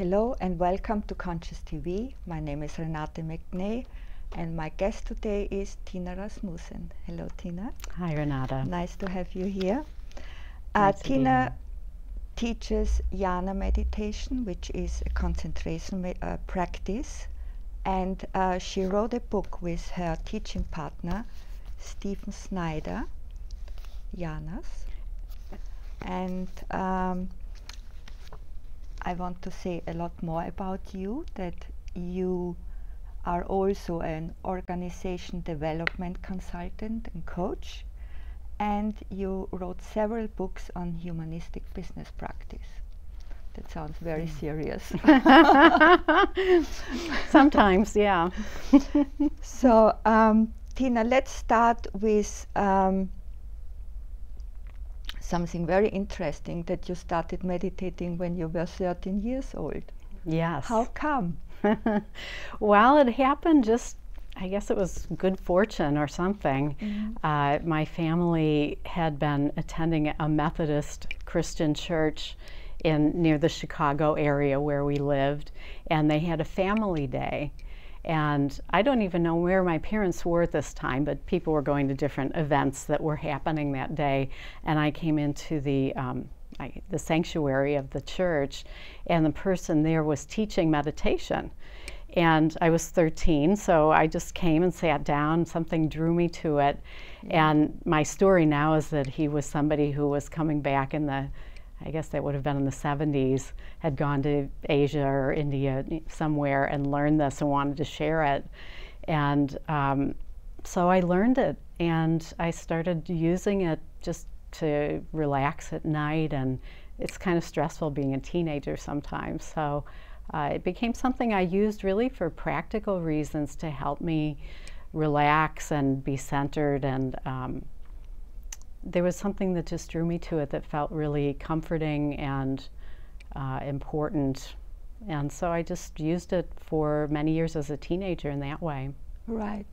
Hello and welcome to Conscious TV. My name is Renate McNay and my guest today is Tina Rasmussen. Hello Tina. Hi Renate. Nice to have you here. Nice to be Tina here. teaches Jhana Meditation, which is a concentration practice, and she wrote a book with her teaching partner Stephen Snyder, Jhanas. And I want to say a lot more about you, that you are also an organization development consultant and coach, and you wrote several books on humanistic business practice. That sounds very serious. Sometimes, yeah. So, Tina, let's start with something very interesting, that you started meditating when you were 13 years old. Yes. How come? Well, it happened just, I guess it was good fortune or something. Mm-hmm. My family had been attending a Methodist Christian church near the Chicago area where we lived, and they had a family day. And I don't even know where my parents were at this time, but people were going to different events that were happening that day. And I came into the sanctuary of the church, and the person there was teaching meditation. And I was 13, so I just came and sat down. Something drew me to it. And my story now is that he was somebody who was coming back in the, I guess that would have been in the 70s, had gone to Asia or India somewhere and learned this and wanted to share it. And so I learned it, and I started using it just to relax at night, and it's kind of stressful being a teenager sometimes. So it became something I used really for practical reasons to help me relax and be centered, and there was something that just drew me to it that felt really comforting and important. And so I just used it for many years as a teenager in that way. Right.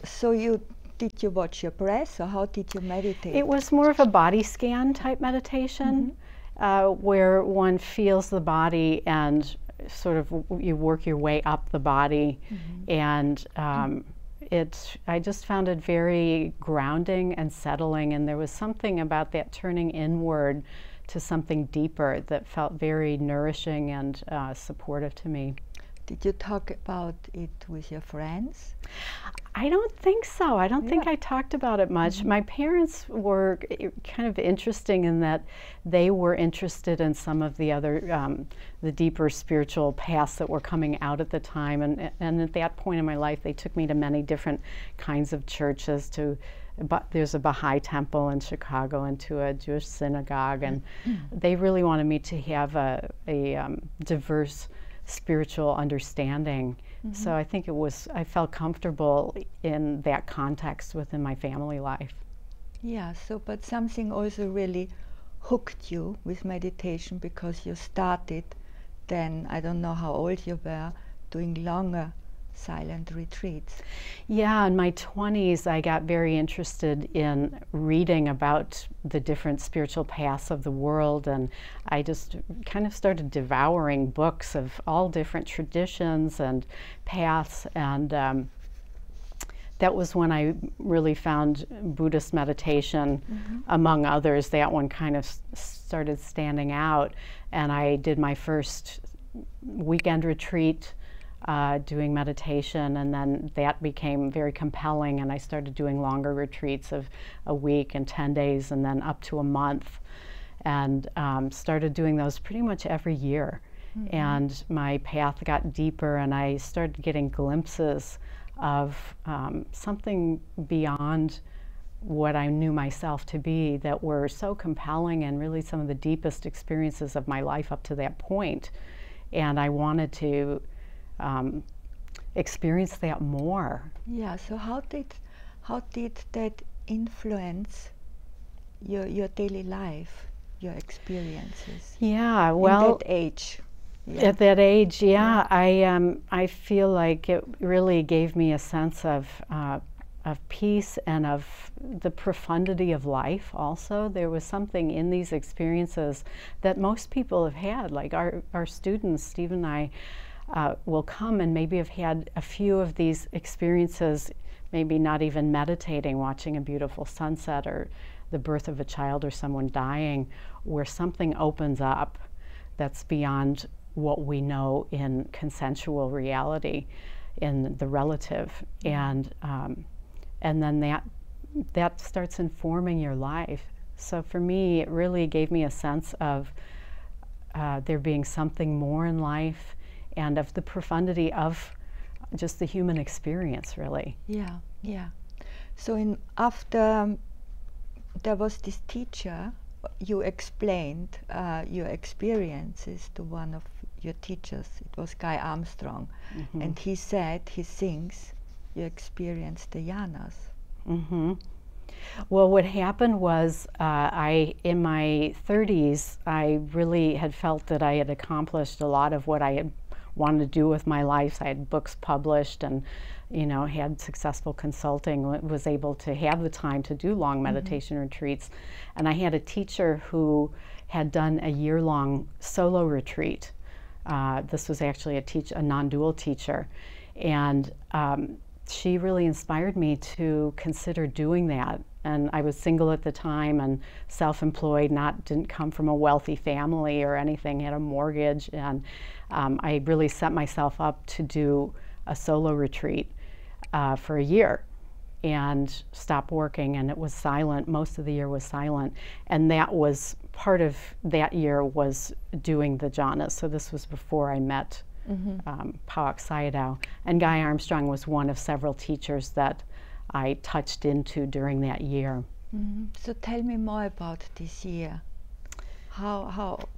So did you watch your breath, or how did you meditate? It was more of a body scan type meditation, where one feels the body and sort of you work your way up the body. And I just found it very grounding and settling, and there was something about that turning inward to something deeper that felt very nourishing and supportive to me. Did you talk about it with your friends? I don't think so. I don't think I talked about it much. My parents were kind of interesting in that they were interested in some of the other, the deeper spiritual paths that were coming out at the time. And at that point in my life, they took me to many different kinds of churches. There's a Baha'i temple in Chicago and to a Jewish synagogue. And they really wanted me to have a diverse spiritual understanding. So I think I felt comfortable in that context within my family life. Yeah, but something also really hooked you with meditation, because you started then, I don't know how old you were, doing longer silent retreats. Yeah, in my 20s I got very interested in reading about the different spiritual paths of the world, and I just kind of started devouring books of all different traditions and paths, and that was when I really found Buddhist meditation, among others. That one kind of started standing out, and I did my first weekend retreat doing meditation, and then that became very compelling, and I started doing longer retreats of a week and 10 days and then up to a month, and started doing those pretty much every year. And my path got deeper, and I started getting glimpses of something beyond what I knew myself to be that were so compelling, and really some of the deepest experiences of my life up to that point. And I wanted to experience that more. Yeah, so how did that influence your daily life, your experiences? Yeah, well, at that age. At that age, I feel like it really gave me a sense of peace and of the profundity of life also. There was something in these experiences that most people have had. Like our students, Stephen and I, will come and maybe have had a few of these experiences, maybe not even meditating, watching a beautiful sunset or the birth of a child or someone dying, where something opens up that's beyond what we know in consensual reality, in the relative. And then that starts informing your life. So for me, it really gave me a sense of there being something more in life and of the profundity of just the human experience, really. Yeah, yeah. So after there was this teacher, you explained your experiences to one of your teachers. It was Guy Armstrong. Mm-hmm. And he said, he thinks you experienced the Jhanas. Mm-hmm. Well, what happened was in my 30s, I really had felt that I had accomplished a lot of what I had wanted to do with my life. I had books published and, had successful consulting, was able to have the time to do long meditation retreats. And I had a teacher who had done a year-long solo retreat. This was actually a Nondual teacher. And she really inspired me to consider doing that. And I was single at the time and self-employed, didn't come from a wealthy family or anything, had a mortgage. And I really set myself up to do a solo retreat for a year and stop working. And it was silent. Most of the year was silent. And that was part of that year was doing the jhanas. So this was before I met Paok Sayadaw. And Guy Armstrong was one of several teachers that I touched into during that year. So tell me more about this year.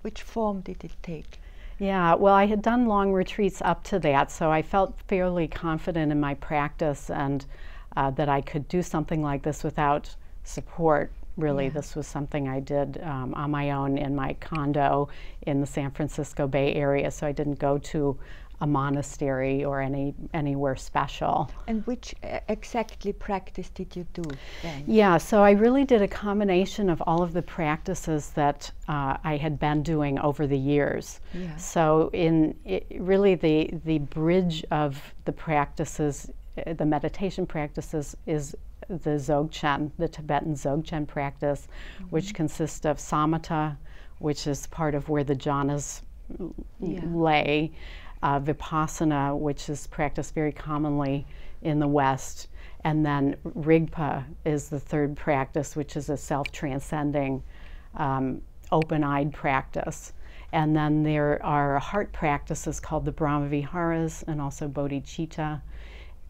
Which form did it take? Yeah, well, I had done long retreats up to that, so I felt fairly confident in my practice and that I could do something like this without support. Really, Yeah. This was something I did on my own in my condo in the San Francisco Bay Area, so I didn't go to a monastery or anywhere special. And which exactly practice did you do then? Yeah, so I really did a combination of all of the practices that I had been doing over the years. Yeah. So really the bridge of the practices, the meditation practices, is the Dzogchen, the Tibetan Dzogchen practice, which consists of samatha, which is part of where the jhanas lay, vipassana, which is practiced very commonly in the West, and then rigpa is the third practice, which is a self-transcending, open-eyed practice. And then there are heart practices called the Brahmaviharas and also bodhicitta,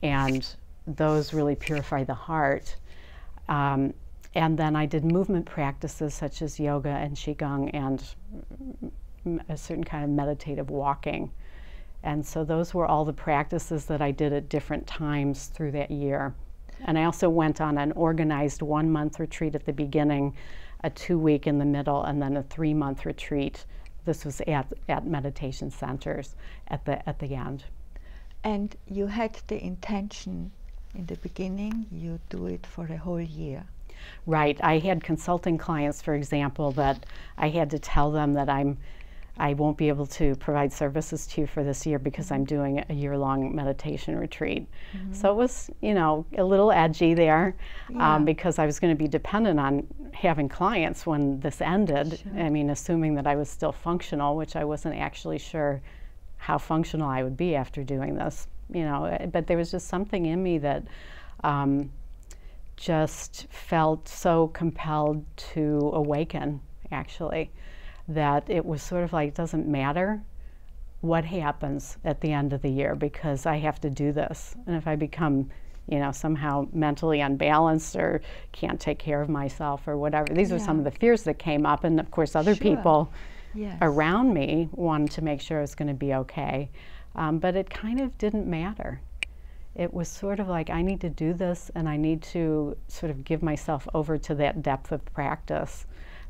and those really purify the heart. And then I did movement practices such as yoga and qigong and a certain kind of meditative walking. And so those were all the practices that I did at different times through that year. And I also went on an organized 1-month retreat at the beginning, a 2-week in the middle, and then a 3-month retreat. This was at meditation centers at the end. And you had the intention in the beginning, you do it for a whole year. Right. I had consulting clients, for example, that I had to tell them that I won't be able to provide services to you for this year because I'm doing a year-long meditation retreat. So it was, a little edgy there because I was going to be dependent on having clients when this ended. Sure. I mean, assuming that I was still functional, which I wasn't actually sure how functional I would be after doing this, but there was just something in me that just felt so compelled to awaken, actually, that it was sort of like, it doesn't matter what happens at the end of the year because I have to do this. And if I become, somehow mentally unbalanced or can't take care of myself or whatever, these are some of the fears that came up. And of course, other people around me wanted to make sure I was going to be okay. But it kind of didn't matter. It was sort of like, I need to do this and I need to sort of give myself over to that depth of practice,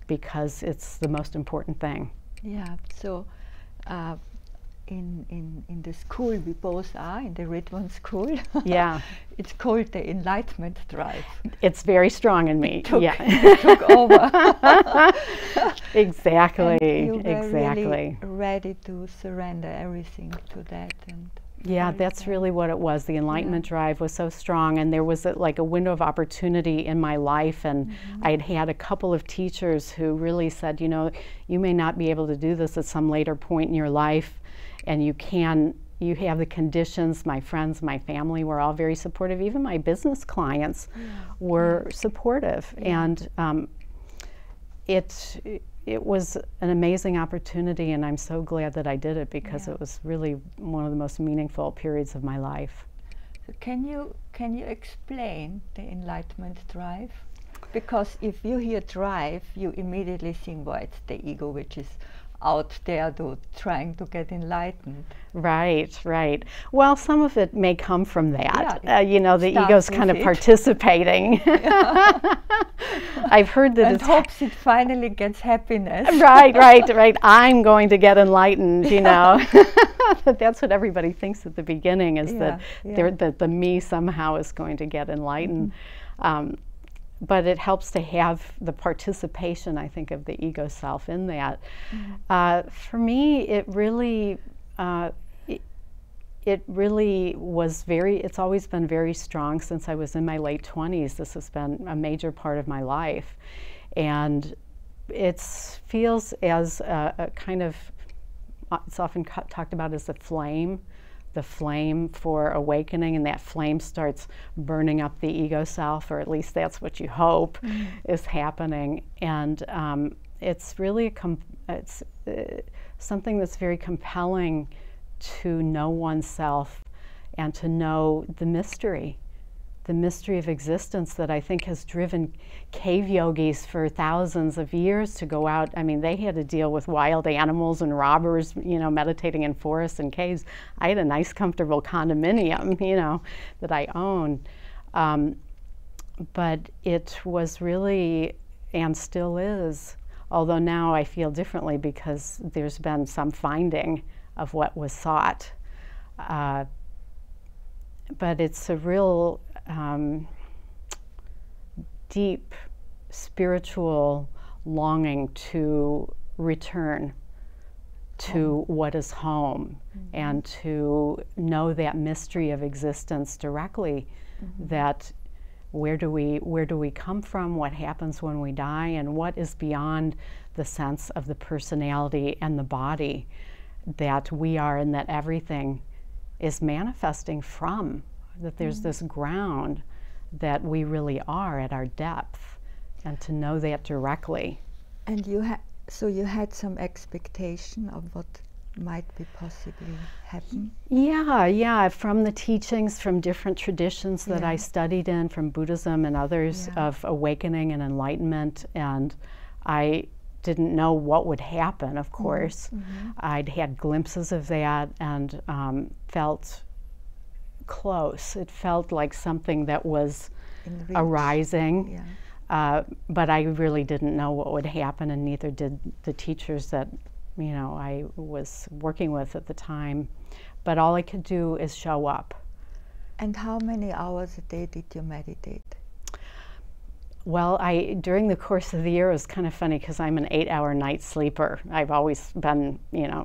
because it's the most important thing. Yeah, so in the school we both are, in the Ridwan school. Yeah. It's called the Enlightenment Drive. It's very strong in me. It took over. Exactly. And you were exactly. really ready to surrender everything to that. And yeah, that's really what it was. The Enlightenment Drive was so strong, and there was like a window of opportunity in my life, and I'd had a couple of teachers who really said, you know, you may not be able to do this at some later point in your life, and you have the conditions. My friends, my family were all very supportive. Even my business clients were supportive, and it was an amazing opportunity, and I'm so glad that I did it, because it was really one of the most meaningful periods of my life. So can you explain the Enlightenment Drive? Because if you hear drive, you immediately think, well, it's the ego which is out there trying to get enlightened. Right, right. Well, some of it may come from that. Yeah, you know, the ego's kind of participating. I've heard that and hopes it finally gets happiness. Right. I'm going to get enlightened, you know. That's what everybody thinks at the beginning, is that the me somehow is going to get enlightened. But it helps to have the participation, I think, of the ego self in that. For me, it really was it's always been very strong since I was in my late 20s. This has been a major part of my life. And it feels as a kind of, it's often talked about as the flame for awakening, and that flame starts burning up the ego self, or at least that's what you hope is happening. And it's really it's something that's very compelling to know oneself and to know the mystery of existence that I think has driven cave yogis for thousands of years to go out. I mean, they had to deal with wild animals and robbers, you know, meditating in forests and caves. I had a nice, comfortable condominium, you know, that I owned. But it was really, and still is, although now I feel differently because there's been some finding of what was sought. But it's a real deep spiritual longing to return to what is home, and to know that mystery of existence directly, that where do we come from, what happens when we die, and what is beyond the sense of the personality and the body that we are, and that everything is manifesting from, that there's this ground that we really are at our depth, and to know that directly. And you had some expectation of what might be possibly happen? Yeah, from the teachings from different traditions that I studied in, from Buddhism and others, of awakening and enlightenment, and I didn't know what would happen, of course. I'd had glimpses of that, and felt close. It felt like something that was arising, but I really didn't know what would happen, and neither did the teachers that, you know, I was working with at the time. But all I could do is show up. And how many hours a day did you meditate? Well, during the course of the year, it was kind of funny because I'm an 8-hour night sleeper. I've always been, you know,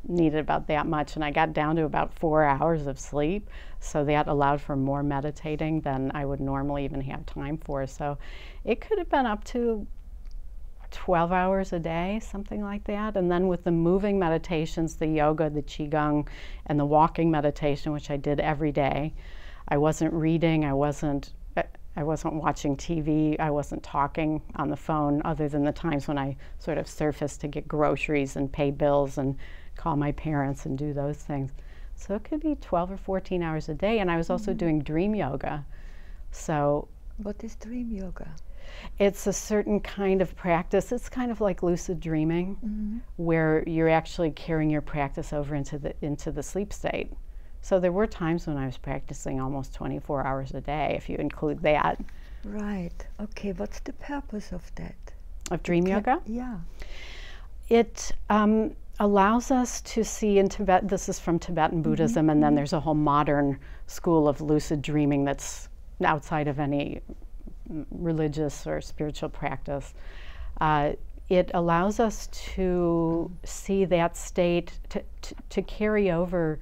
needed about that much, and I got down to about 4 hours of sleep. So that allowed for more meditating than I would normally even have time for. So it could have been up to 12 hours a day, something like that. And then with the moving meditations, the yoga, the qigong, and the walking meditation, which I did every day, I wasn't reading, I wasn't watching TV, I wasn't talking on the phone, other than the times when I sort of surfaced to get groceries and pay bills and call my parents and do those things. So it could be 12 or 14 hours a day. And I was also doing dream yoga. So what is dream yoga? It's a certain kind of practice. It's kind of like lucid dreaming, where you're actually carrying your practice over into the sleep state. So there were times when I was practicing almost 24 hours a day, if you include that. Right. Okay. What's the purpose of that? Of dream yoga? Yeah. It, allows us to see in Tibet, this is from Tibetan Buddhism, and then there's a whole modern school of lucid dreaming that's outside of any religious or spiritual practice. It allows us to see that state, to carry over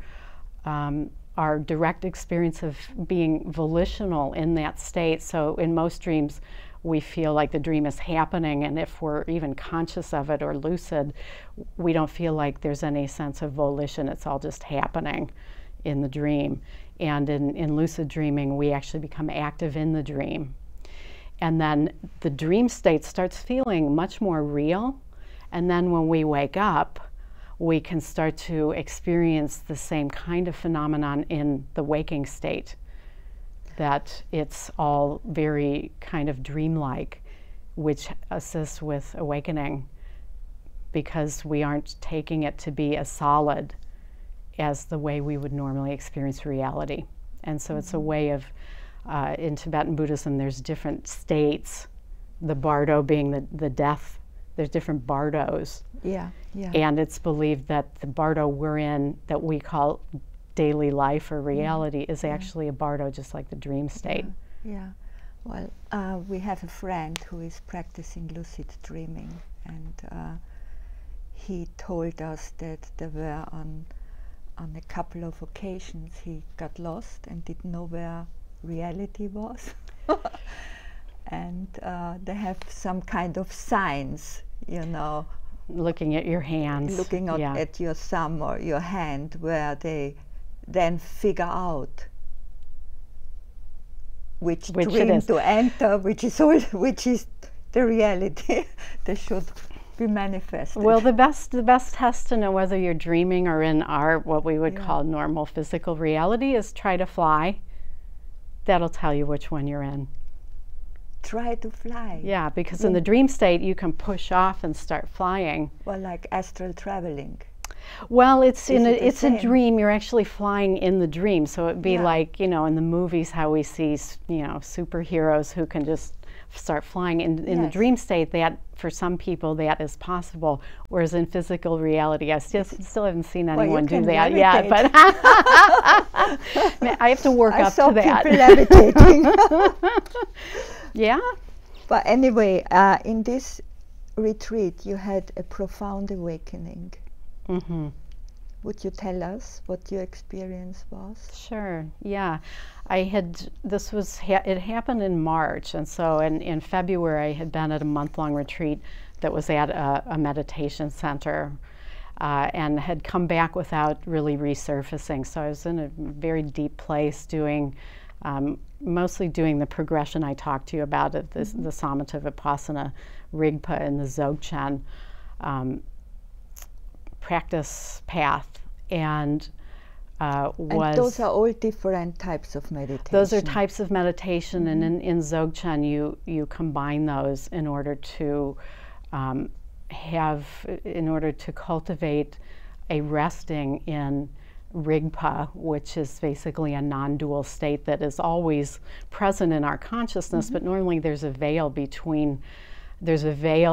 our direct experience of being volitional in that state. So in most dreams, we feel like the dream is happening, and if we're even conscious of it or lucid, we don't feel like there's any sense of volition. It's all just happening in the dream. And in lucid dreaming, we actually become active in the dream. And then the dream state starts feeling much more real. And then when we wake up, we can start to experience the same kind of phenomenon in the waking state, that it's all very kind of dreamlike, which assists with awakening, because we aren't taking it to be as solid as the way we would normally experience reality. And so it's a way of, in Tibetan Buddhism, there's different states, the bardo being the death. There's different bardos. Yeah, yeah. And it's believed that the bardo we're in, that we call daily life or reality, is actually a bardo, just like the dream state. Yeah. Well, we have a friend who is practicing lucid dreaming, and he told us that there were on a couple of occasions he got lost and didn't know where reality was. And they have some kind of signs, you know. Looking at your hands. Looking at your thumb or your hand, where they then figure out which dream to enter, which is the reality that should be manifested. Well, the best test to know whether you're dreaming or in our, what we would call normal physical reality, is try to fly. That'll tell you which one you're in. Try to fly. Yeah, because in the dream state you can push off and start flying. Well, like astral traveling. Well, it's a dream. You're actually flying in the dream. So it'd be like, you know, in the movies how we see, you know, superheroes who can just start flying. In the dream state, that for some people that is possible, whereas in physical reality, I still haven't seen anyone do that yet. But I have to work up to that. I saw people levitating. Yeah. But anyway, in this retreat, you had a profound awakening. Mm-hmm. Would you tell us what your experience was? Sure, yeah. It happened in March, and so in February I had been at a month-long retreat that was at a meditation center, and had come back without really resurfacing. So I was in a very deep place doing, mostly doing the progression I talked to you about, the Samatha Vipassana Rigpa and the Dzogchen practice path, and those are all different types of meditation. Those are types of meditation, and in Dzogchen you combine those in order to cultivate a resting in Rigpa, which is basically a non-dual state that is always present in our consciousness, but normally there's a veil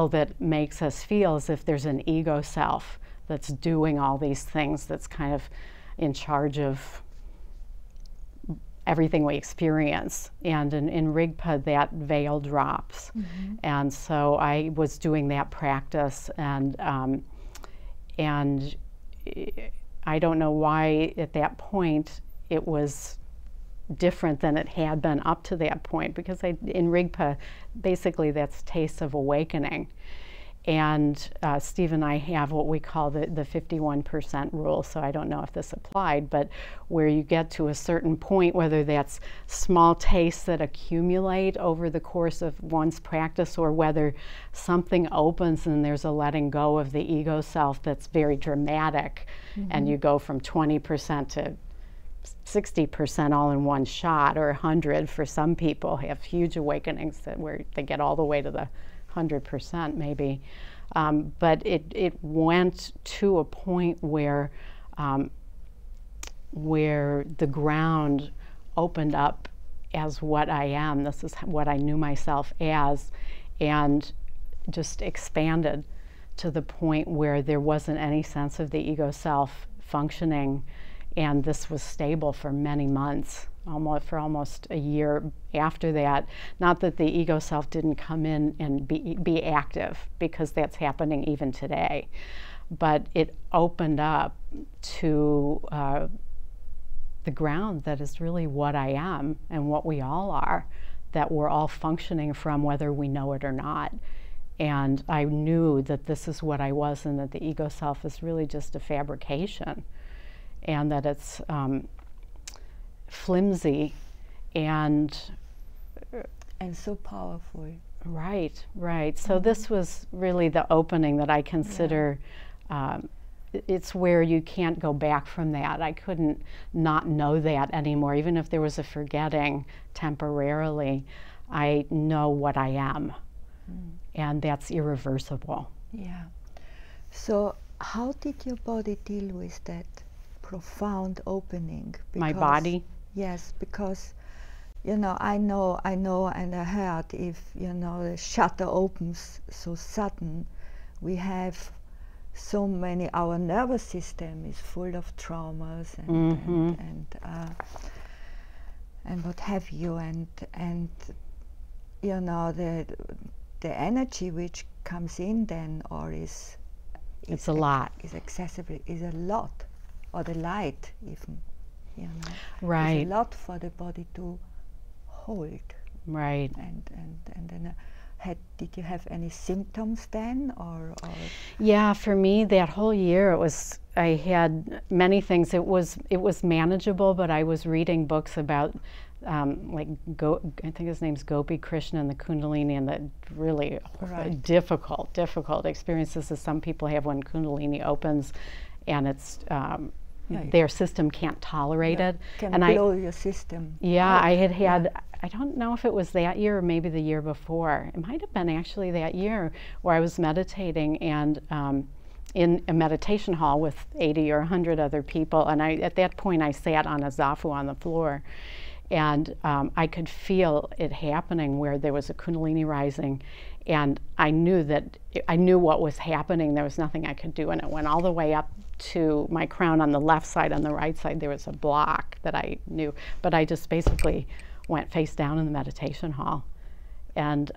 that makes us feel as if there's an ego self that's doing all these things, that's kind of in charge of everything we experience. And in Rigpa, that veil drops. And so I was doing that practice, and I don't know why at that point it was different than it had been up to that point, because in Rigpa, basically that's taste of awakening. And Steve and I have what we call the 51% rule, so I don't know if this applied, but where you get to a certain point, whether that's small tastes that accumulate over the course of one's practice, or whether something opens and there's a letting go of the ego self that's very dramatic, and you go from 20% to 60% all in one shot, or 100 for some people have huge awakenings where they get all the way to the 100% maybe, but it went to a point where the ground opened up as what I am. This is what I knew myself as, and just expanded to the point where there wasn't any sense of the ego self functioning, and this was stable for many months, almost a year after that. Not that the ego self didn't come in and be active, because that's happening even today, but it opened up to the ground that is really what I am and what we all are, that we're all functioning from, whether we know it or not. And I knew that this is what I was, and that the ego self is really just a fabrication, and that it's flimsy and so powerful. Right. So this was really the opening that I consider. It's where you can't go back from that. I couldn't not know that anymore. Even if there was a forgetting temporarily, I know what I am. And that's irreversible. Yeah. So how did your body deal with that profound opening? Because, my body? Yes, because, you know, I know and I heard, if, you know, the shutter opens so sudden, we have so many, our nervous system is full of traumas and what have you, and you know, the energy which comes in then, or is a lot, is excessively, is a lot, or the light even, you know, right, is a lot for the body to hold. Right. And then did you have any symptoms then, or? Yeah, for me that whole year I had many things. It was manageable, but I was reading books about I think his name's Gopi Krishna and the Kundalini, and the really difficult experiences that some people have when Kundalini opens, and it's their system can't tolerate it. Can and blow your system. Yeah, I had. I don't know if it was that year or maybe the year before. It might have been actually that year, where I was meditating and in a meditation hall with 80 or 100 other people. And at that point, I sat on a zafu on the floor. And I could feel it happening, where there was a Kundalini rising. And I knew what was happening. There was nothing I could do. And it went all the way up to my crown on the left side. On the right side, there was a block that I knew. But I just basically went face down in the meditation hall. And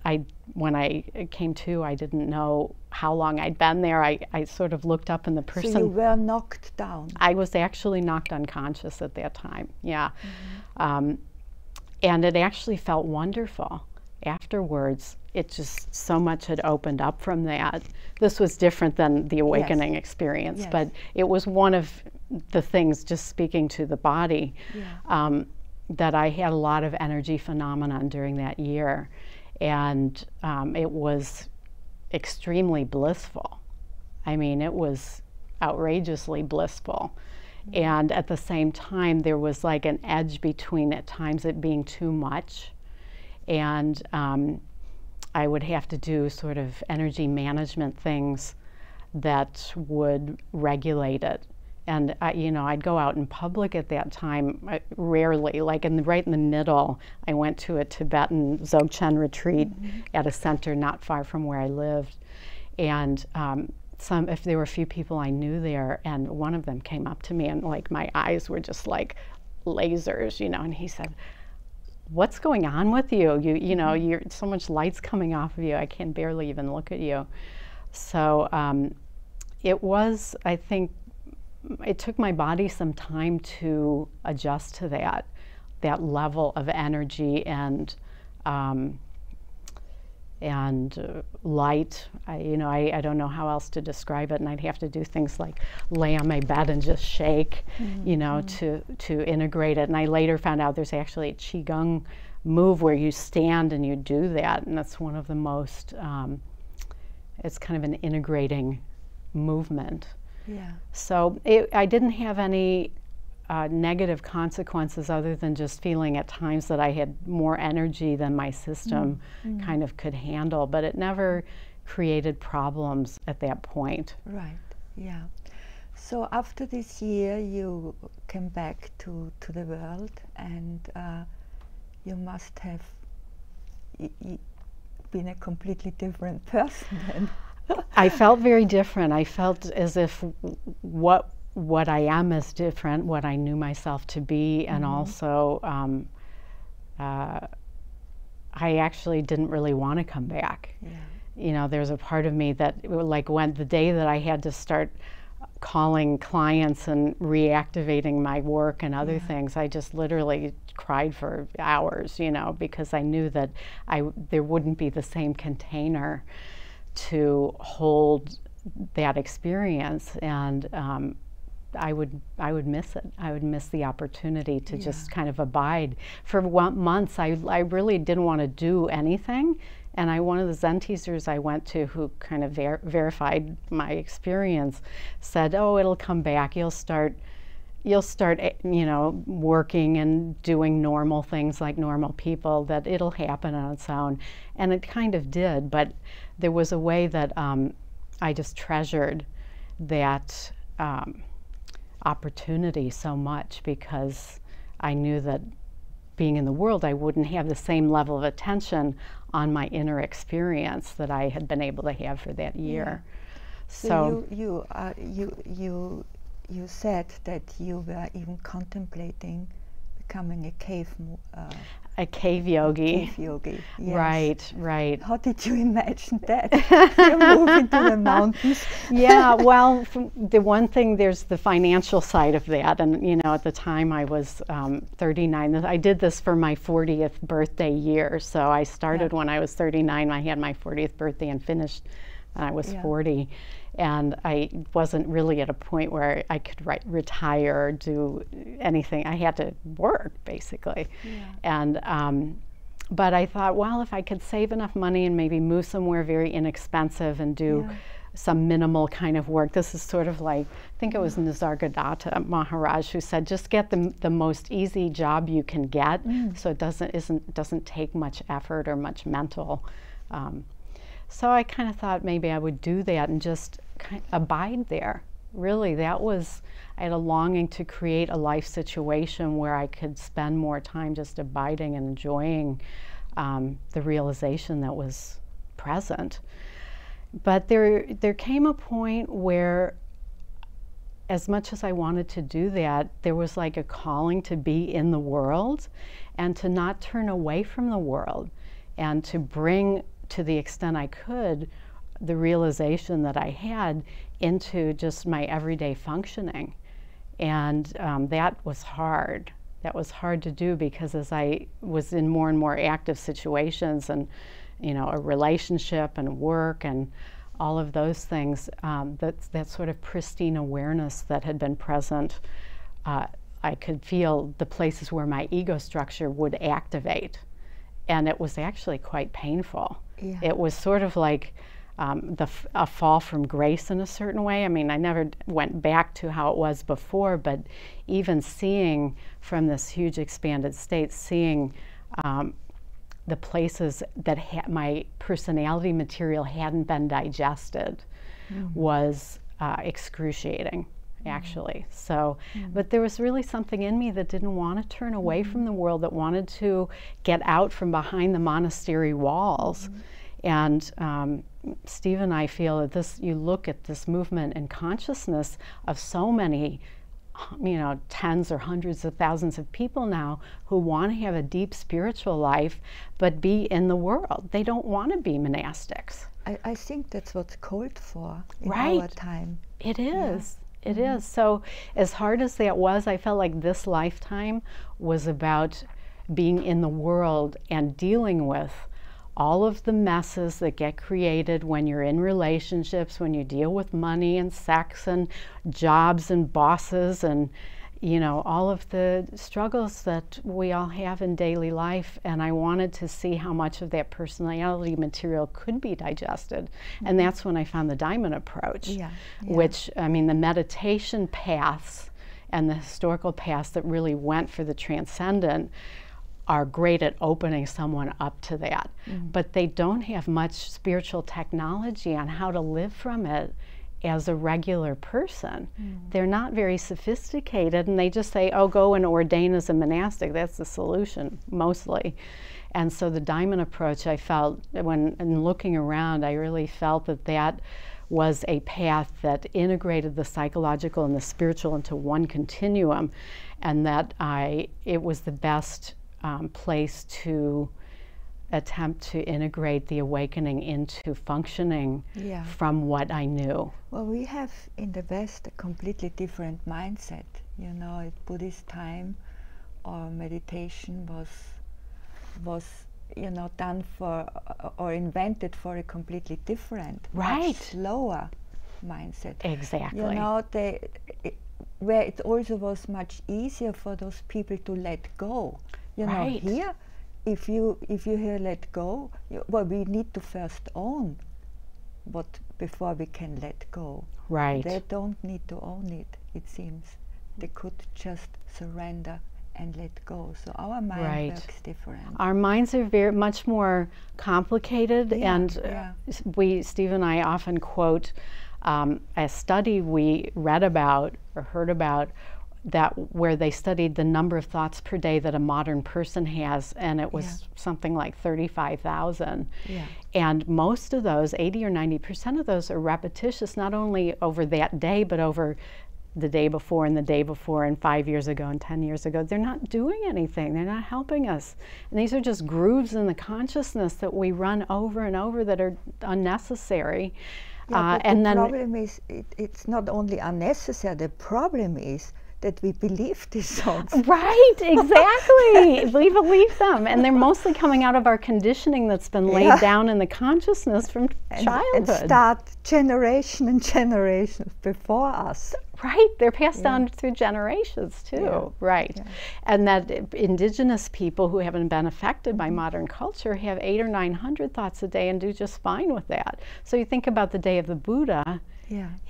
when I came to, I didn't know how long I'd been there. I sort of looked up, and the person... So you were knocked down? I was actually knocked unconscious at that time, yeah. And it actually felt wonderful. Afterwards, it just, so much had opened up from that. This was different than the awakening experience, but it was one of the things, just speaking to the body, that I had a lot of energy phenomenon during that year. And it was extremely blissful. I mean, it was outrageously blissful. And at the same time, there was like an edge between, at times, it being too much. And I would have to do sort of energy management things that would regulate it. And I'd go out in public at that time, rarely, like right in the middle. I went to a Tibetan Dzogchen retreat at a center not far from where I lived. And if there were a few people I knew there, and one of them came up to me, and like my eyes were just like lasers, and he said, "What's going on with you? You're so much light's coming off of you. I can barely even look at you." So it was, I think, it took my body some time to adjust to that level of energy and light. I don't know how else to describe it, and I'd have to do things like lay on my bed and just shake, to integrate it. And I later found out there's actually a Qigong move where you stand and you do that, and that's one of the most, it's kind of an integrating movement. Yeah. So I didn't have any negative consequences, other than just feeling at times that I had more energy than my system kind of could handle, but it never created problems at that point. Right, yeah. So after this year, you came back to the world, and you must have been a completely different person then. I felt very different. I felt as if what I am is different, what I knew myself to be, and also I actually didn't really want to come back. Yeah. You know, there's a part of me that, like, when the day that I had to start calling clients and reactivating my work and other things, I just literally cried for hours, you know, because I knew that there wouldn't be the same container to hold that experience, and I would miss it. I would miss the opportunity to just kind of abide. For months, I really didn't want to do anything. And one of the Zen teachers I went to, who kind of verified my experience, said, "Oh, it'll come back. You'll start, you know, working and doing normal things like normal people. That it'll happen on its own." And it kind of did. But there was a way that I just treasured that opportunity so much, because I knew that being in the world, I wouldn't have the same level of attention on my inner experience that I had been able to have for that year. So you said that you were even contemplating becoming a cave yogi. Cave yogi. Yes. Right, right. How did you imagine that? You move into the mountains. Yeah, well, the one thing, there's the financial side of that, and you know, at the time I was 39. I did this for my 40th birthday year, so I started when I was 39. I had my 40th birthday and finished when I was 40. And I wasn't really at a point where I could retire or do anything. I had to work, basically. And but I thought, well, if I could save enough money and maybe move somewhere very inexpensive and do some minimal kind of work. This is sort of like, I think it was Nisargadatta Maharaj who said, just get the most easy job you can get, so it doesn't take much effort or much mental. So I kind of thought maybe I would do that and just abide there. Really, I had a longing to create a life situation where I could spend more time just abiding and enjoying the realization that was present. But there came a point where, as much as I wanted to do that, there was like a calling to be in the world and to not turn away from the world, and to bring, to the extent I could, the realization that I had into just my everyday functioning. And that was hard. That was hard to do, because as I was in more and more active situations, and you know, a relationship and work and all of those things, that sort of pristine awareness that had been present, I could feel the places where my ego structure would activate. And it was actually quite painful. Yeah. It was sort of like a fall from grace in a certain way. I mean, I never went back to how it was before, but even seeing from this huge expanded state, seeing the places that my personality material hadn't been digested was excruciating, actually. So, but there was really something in me that didn't want to turn away from the world, that wanted to get out from behind the monastery walls. And Stephen, I feel that you look at this movement and consciousness of so many, you know, tens or hundreds of thousands of people now who want to have a deep spiritual life, but be in the world. They don't want to be monastics. I think that's what's called for in right. our time. It is. Yeah. It is. So as hard as that was, I felt like this lifetime was about being in the world and dealing with all of the messes that get created when you're in relationships, when you deal with money and sex and jobs and bosses and, you know, all of the struggles that we all have in daily life. And I wanted to see how much of that personality material could be digested. And that's when I found the diamond approach, which, I mean, the meditation paths and the historical paths that really went for the transcendent are great at opening someone up to that. But they don't have much spiritual technology on how to live from it as a regular person. They're not very sophisticated, and they just say, oh, go and ordain as a monastic. That's the solution, mostly. And so the diamond approach, I felt, when in looking around, I really felt that that was a path that integrated the psychological and the spiritual into one continuum, and that it was the best place to attempt to integrate the awakening into functioning from what I knew. Well, we have in the West a completely different mindset. You know, at Buddhist time, or meditation was you know, done for or invented for a completely different, much slower mindset. Exactly. You know, where it also was much easier for those people to let go. You know, here, if you hear let go, well, we need to first own what before we can let go. Right. They don't need to own it, it seems. They could just surrender and let go. So our mind works different. Our minds are very much more complicated, and Steve and I often quote a study we read about or heard about, that where they studied the number of thoughts per day that a modern person has, and it was something like 35,000. And most of those, 80 or 90% of those, are repetitious, not only over that day, but over the day before and the day before and 5 years ago and 10 years ago. They're not doing anything. They're not helping us. And these are just grooves in the consciousness that we run over and over that are unnecessary. But the problem is, it's not only unnecessary, the problem is that we believe these thoughts. Right, exactly. We believe them. And they're mostly coming out of our conditioning that's been laid down in the consciousness from childhood. And start generation and generations before us. Right, they're passed down through generations too. And that indigenous people who haven't been affected by modern culture have 800 or 900 thoughts a day and do just fine with that. So you think about the day of the Buddha,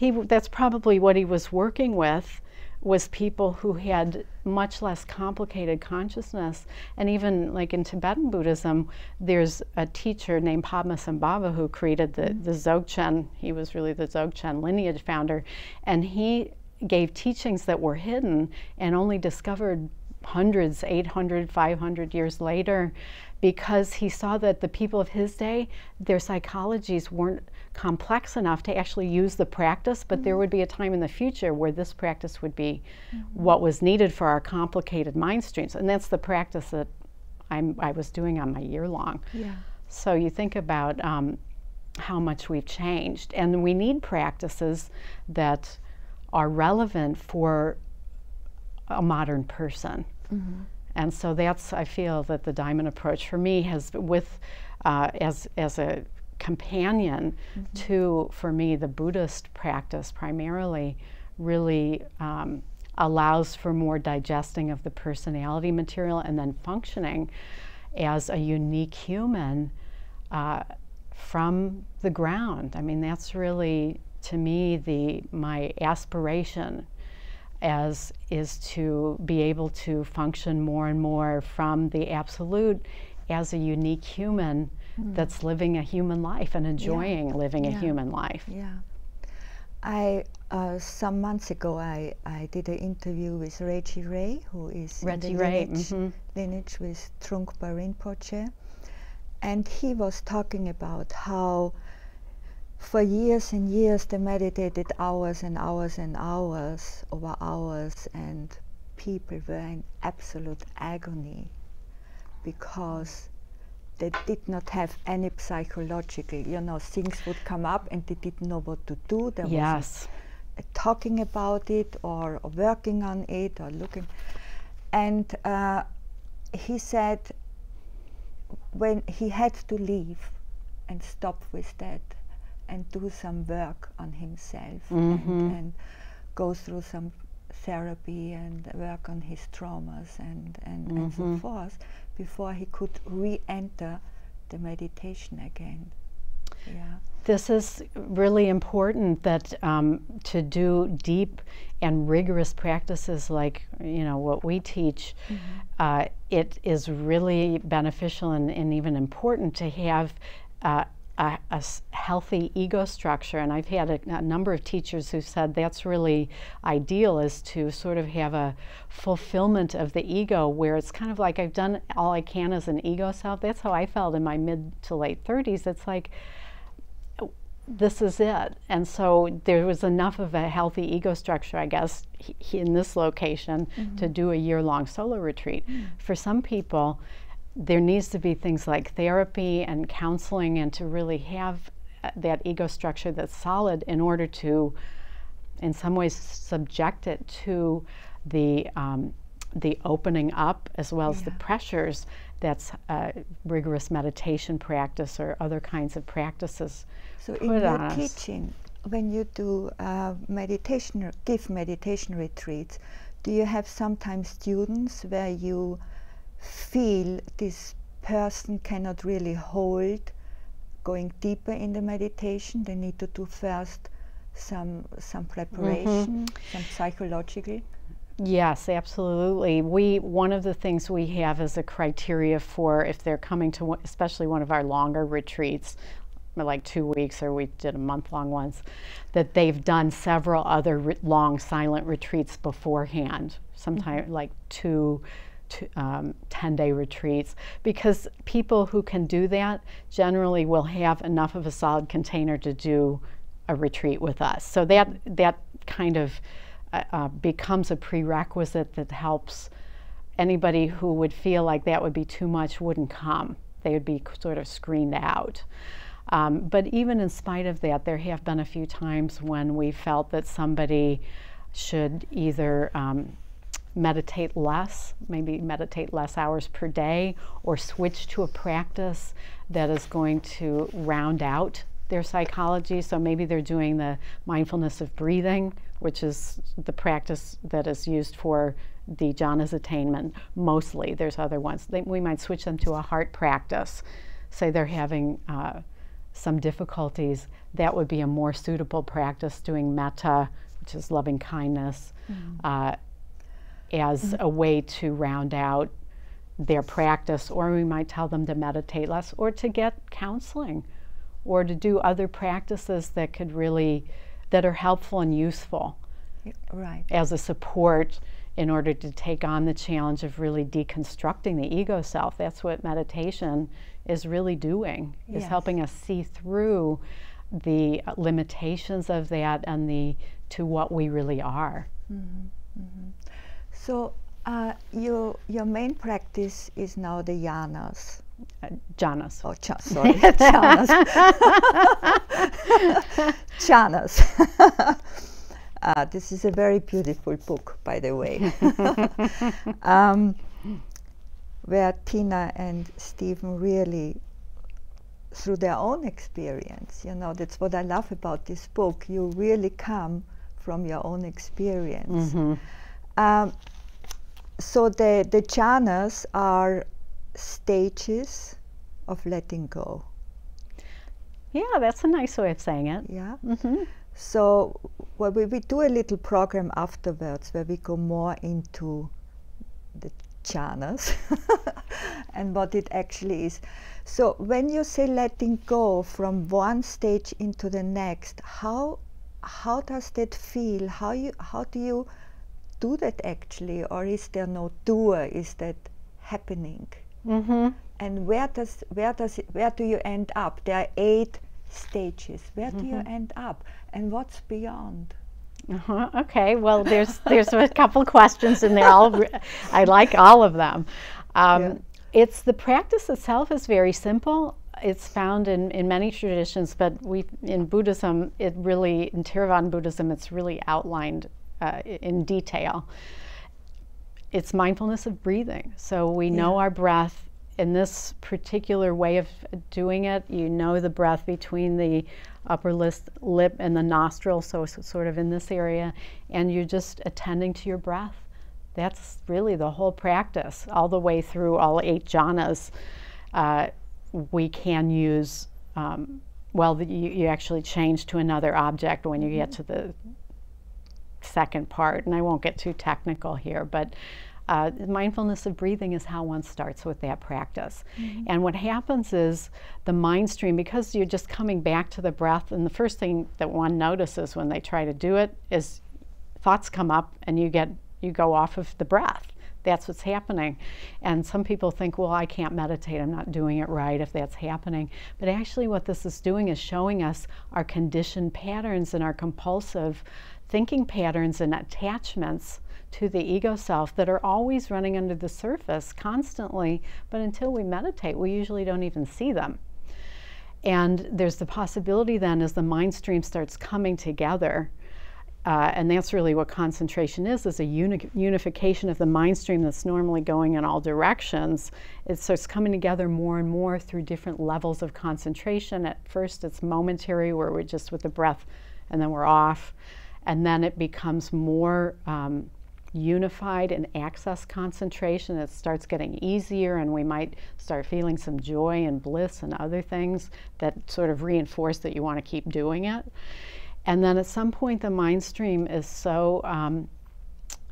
that's probably what he was working with, was people who had much less complicated consciousness. And even like in Tibetan Buddhism, there's a teacher named Padmasambhava who created the Dzogchen. He was really the Dzogchen lineage founder, and he gave teachings that were hidden and only discovered hundreds, 800, 500 years later, because he saw that the people of his day, their psychologies weren't complex enough to actually use the practice, but there would be a time in the future where this practice would be what was needed for our complicated mind streams. And that's the practice that I was doing on my year-long. So you think about how much we've changed. And we need practices that are relevant for a modern person. And so that's, I feel that the diamond approach for me has, with as a companion to, for me, the Buddhist practice primarily, really allows for more digesting of the personality material and then functioning as a unique human from the ground. I mean, that's really, to me, my aspiration is to be able to function more and more from the absolute as a unique human that's living a human life and enjoying living a human life. Some months ago I did an interview with Reggie Ray, who is in the lineage with Trungpa Rinpoche, and he was talking about how for years and years they meditated hours and hours and hours over hours, and people were in absolute agony because they did not have any psychological, things would come up and they didn't know what to do. There wasn't talking about it or working on it or looking. And he said when he had to leave and stop with that and do some work on himself and go through some therapy and work on his traumas and so forth, before he could re-enter the meditation again. This is really important, that to do deep and rigorous practices like what we teach, it is really beneficial and even important to have healthy ego structure. And I've had a number of teachers who said that's really ideal, is to sort of have a fulfillment of the ego where it's kind of like I've done all I can as an ego self. That's how I felt in my mid to late 30s. It's like, this is it. And so there was enough of a healthy ego structure, I guess, in this location to do a year-long solo retreat. For some people, there needs to be things like therapy and counseling, and to really have that ego structure that's solid in order to, in some ways, subject it to the opening up as well as the pressures that's rigorous meditation practice or other kinds of practices. So in your teaching, when you do give meditation retreats, do you have sometimes students where you feel this person cannot really hold going deeper in the meditation? They need to do first some preparation, some psychological? Yes, absolutely. One of the things we have as a criteria for if they're coming to especially one of our longer retreats, like 2 weeks, or we did a month-long ones, that they've done several other long silent retreats beforehand, sometimes like 10-day retreats, because people who can do that generally will have enough of a solid container to do a retreat with us. So that kind of becomes a prerequisite that helps anybody who would feel like that would be too much wouldn't come. They would be sort of screened out. But even in spite of that, there have been a few times when we felt that somebody should either meditate less, maybe meditate less hours per day, or switch to a practice that is going to round out their psychology. So maybe they're doing the mindfulness of breathing, which is the practice that is used for the jhanas attainment mostly. There's other ones. We might switch them to a heart practice. Say they're having some difficulties, that would be a more suitable practice, doing metta, which is loving kindness, as a way to round out their practice. Or we might tell them to meditate less, or to get counseling, or to do other practices that could really, that are helpful and useful as a support in order to take on the challenge of really deconstructing the ego self. That's what meditation is really doing, is helping us see through the limitations of that and to what we really are. So your main practice is now the Jhanas. Jhanas. Oh, sorry, Jhanas. Jhanas. This is a very beautiful book, by the way, where Tina and Stephen really, through their own experience, that's what I love about this book, you really come from your own experience. So the jhanas are stages of letting go. Yeah, that's a nice way of saying it. Yeah. So we do a little program afterwards where we go more into the jhanas and what it actually is. So when you say letting go from one stage into the next, how does that feel? How do you do that actually, or is there no doer? Is that happening? And where do you end up? There are 8 stages. Where do you end up, and what's beyond? Okay, well, there's a couple questions in there. I like all of them. It's the practice itself is very simple. It's found in many traditions, but in Buddhism, in Theravada Buddhism, it's really outlined in detail. It's mindfulness of breathing. So we know our breath in this particular way of doing it. You know the breath between the upper lip and the nostril, so it's sort of in this area, and you're just attending to your breath. That's really the whole practice, all the way through all 8 jhanas. We can use, you actually change to another object when you get to the second part, and I won't get too technical here, but mindfulness of breathing is how one starts with that practice. And what happens is the mind stream, because you're just coming back to the breath, and the first thing that one notices when they try to do it is thoughts come up and you go off of the breath. That's what's happening. And some people think, well, I can't meditate, I'm not doing it right if that's happening. But actually what this is doing is showing us our conditioned patterns and our compulsive thinking patterns and attachments to the ego self that are always running under the surface constantly, but until we meditate, we usually don't even see them. And there's the possibility then, as the mind stream starts coming together, and that's really what concentration is a unification of the mind stream that's normally going in all directions. It starts coming together more and more through different levels of concentration. At first it's momentary, where we're just with the breath and then we're off. And then it becomes more unified in access concentration. It starts getting easier, and we might start feeling some joy and bliss and other things that sort of reinforce that you want to keep doing it. And then at some point the mind stream is so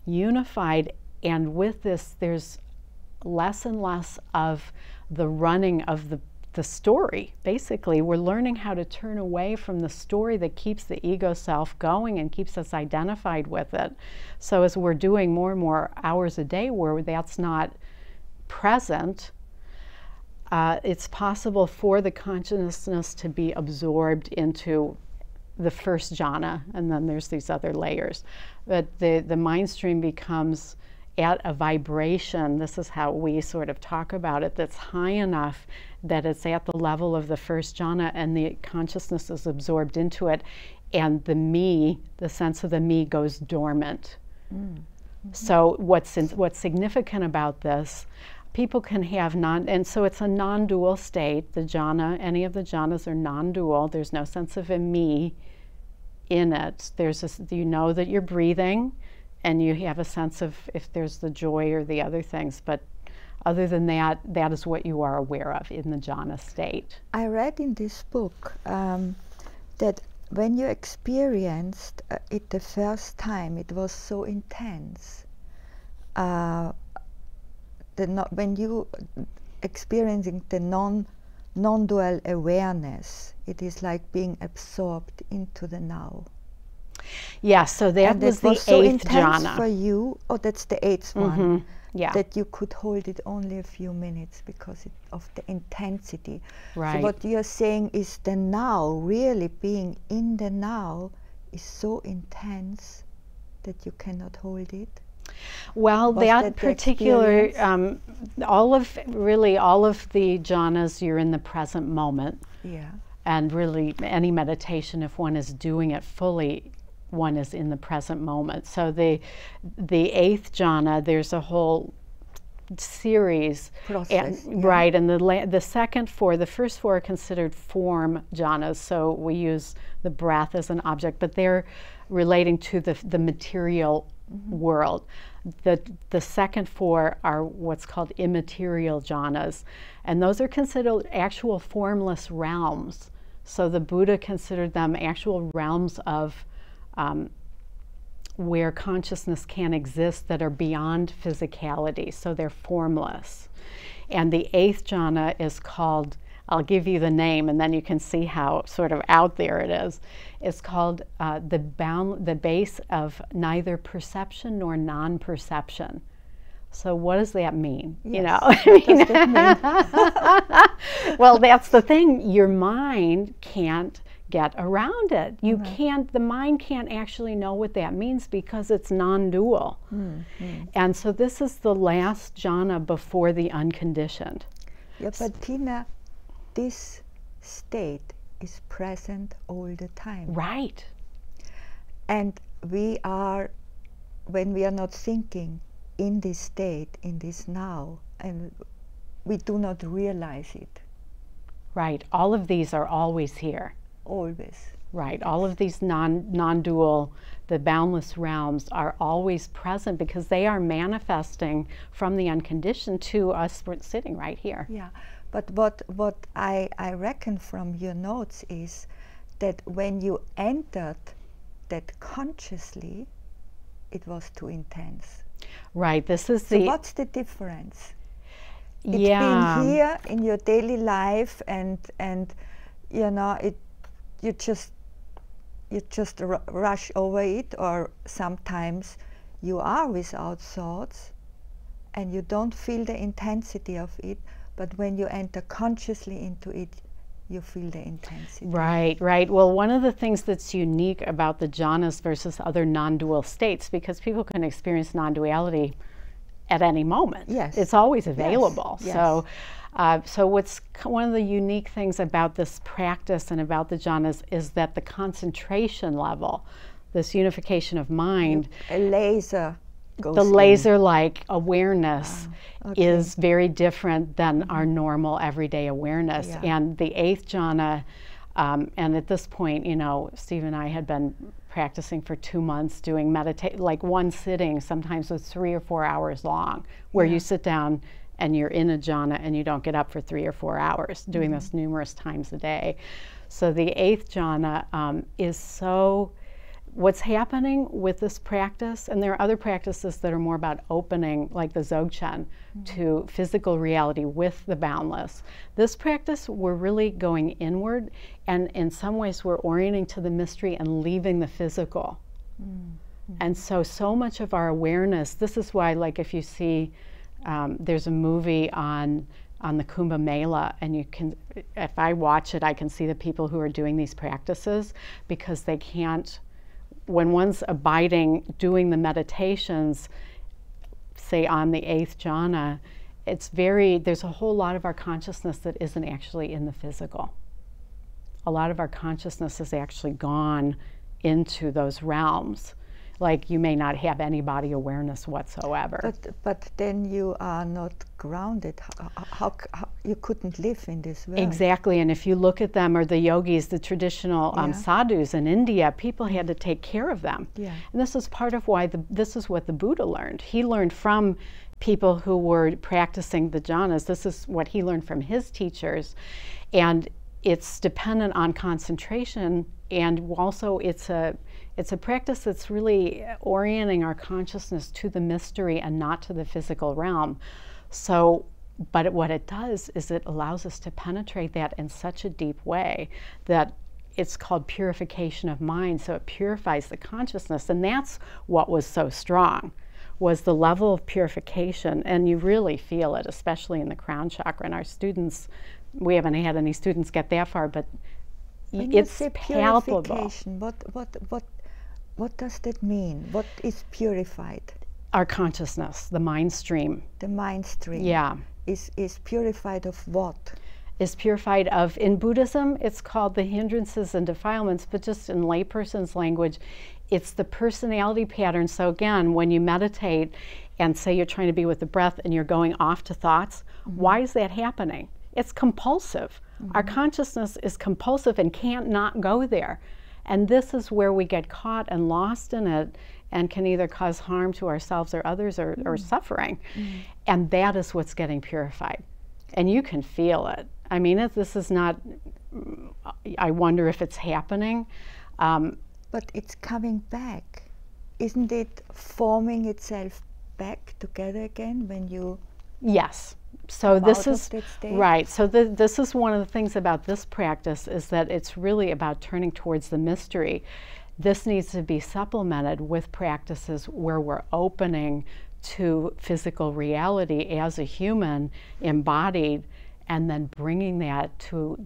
unified, and with this there's less and less of the running of the story. Basically, we're learning how to turn away from the story that keeps the ego self going and keeps us identified with it. So as we're doing more and more hours a day where that's not present, it's possible for the consciousness to be absorbed into the first jhana, and then there's these other layers. But the mind stream becomes at a vibration, this is how we sort of talk about it, that's high enough that it's at the level of the first jhana, and the consciousness is absorbed into it, and the me, the sense of the me, goes dormant. So what's significant about this, people can have and so it's a non-dual state. The jhana, any of the jhanas are non-dual. There's no sense of a me in it. There's this, you know that you're breathing, and you have a sense of if there's the joy or the other things, but other than that, that is what you are aware of in the jhana state. I read in this book that when you experienced it the first time, it was so intense. When you experiencing the non-dual awareness, it is like being absorbed into the now. Yeah, so that was the so eighth intense jhana. for you. Oh, that's the eighth one. Yeah. That you could hold it only a few minutes because of the intensity. Right. So what you're saying is the now, really being in the now, is so intense that you cannot hold it. Well, that particular, all of the jhanas, you're in the present moment. Yeah. And really, any meditation, if one is doing it fully, one is in the present moment. So the eighth jhana, there's a whole series. Process. Right, and the first four are considered form jhanas, so we use the breath as an object, but they're relating to the material world. The second four are what's called immaterial jhanas, and those are considered actual formless realms. So the Buddha considered them actual realms of where consciousness can exist that are beyond physicality, so they're formless. And the eighth jhana is called, I'll give you the name and then you can see how sort of out there it is. It's called the base of neither perception nor non-perception. So what does that mean? Yes. You know, What does that mean? Well, that's the thing. Your mind can't get around it. You can't. The mind can't actually know what that means because it's non-dual. And so this is the last jhana before the unconditioned. Yeah, but Tina, this state is present all the time. Right. And we are, when we are not thinking, in this state, in this now, and we do not realize it. Right. All of these are always here. Always. Right. All of these non-dual, the boundless realms are always present because they are manifesting from the unconditioned to us sitting right here. Yeah. But what I reckon from your notes is that when you entered that consciously, it was too intense. Right. This is So what's the difference? It's yeah. been here in your daily life, and you know, you just rush over it, or sometimes you are without thoughts and you don't feel the intensity of it, but when you enter consciously into it, you feel the intensity. Right, right. Well, one of the things that's unique about the jhanas versus other non-dual states, because people can experience non-duality at any moment. Yes. It's always available. Yes. So what's one of the unique things about this practice and about the jhanas is that the concentration level, this unification of mind, A laser goes the in. laser-like awareness Okay. is very different than our normal everyday awareness. Yeah. And the 8th jhana, and at this point, you know, Steve and I had been practicing for 2 months, doing meditate, like one sitting, sometimes was 3 or 4 hours long, where you sit down and you're in a jhana and you don't get up for 3 or 4 hours, doing this numerous times a day. So the 8th jhana is so, what's happening with this practice, and there are other practices that are more about opening, like the Dzogchen, to physical reality with the boundless. This practice, we're really going inward, and in some ways we're orienting to the mystery and leaving the physical. And so much of our awareness, this is why, like, if you see, there's a movie on the Kumbh Mela, and you can, if I watch it, I can see the people who are doing these practices, because they can't, when one's abiding, doing the meditations, say on the 8th jhana, it's very, there's a whole lot of our consciousness that isn't actually in the physical. A lot of our consciousness has actually gone into those realms. Like, you may not have any body awareness whatsoever. But then you are not grounded. How you couldn't live in this world? Exactly, and if you look at them, or the yogis, the traditional sadhus in India, people had to take care of them. Yeah. And this is part of why this is what the Buddha learned. He learned from people who were practicing the jhanas. This is what he learned from his teachers. And it's dependent on concentration, and also it's a practice that's really orienting our consciousness to the mystery and not to the physical realm. So, but what it does is it allows us to penetrate that in such a deep way that it's called purification of mind. So it purifies the consciousness, and that's what was so strong, was the level of purification. And you really feel it, especially in the crown chakra. And our students, we haven't had any students get that far, but When it's you say palpable. purification, what does that mean? What is purified? Our consciousness, the mind stream. The mind stream. Yeah. Is purified of what? Is purified of, in Buddhism, it's called the hindrances and defilements, but just in layperson's language, it's the personality pattern. So again, when you meditate and say you're trying to be with the breath and you're going off to thoughts, why is that happening? It's compulsive. Our consciousness is compulsive and can't not go there. And this is where we get caught and lost in it, and can either cause harm to ourselves or others, or suffering. And that is what's getting purified. And you can feel it. I mean, this is not, I wonder if it's happening. But it's coming back. Isn't it forming itself back together again when you Yes. So this out of is that state? right. So this is one of the things about this practice, is that it's really about turning towards the mystery. This needs to be supplemented with practices where we're opening to physical reality as a human embodied, and then bringing that to,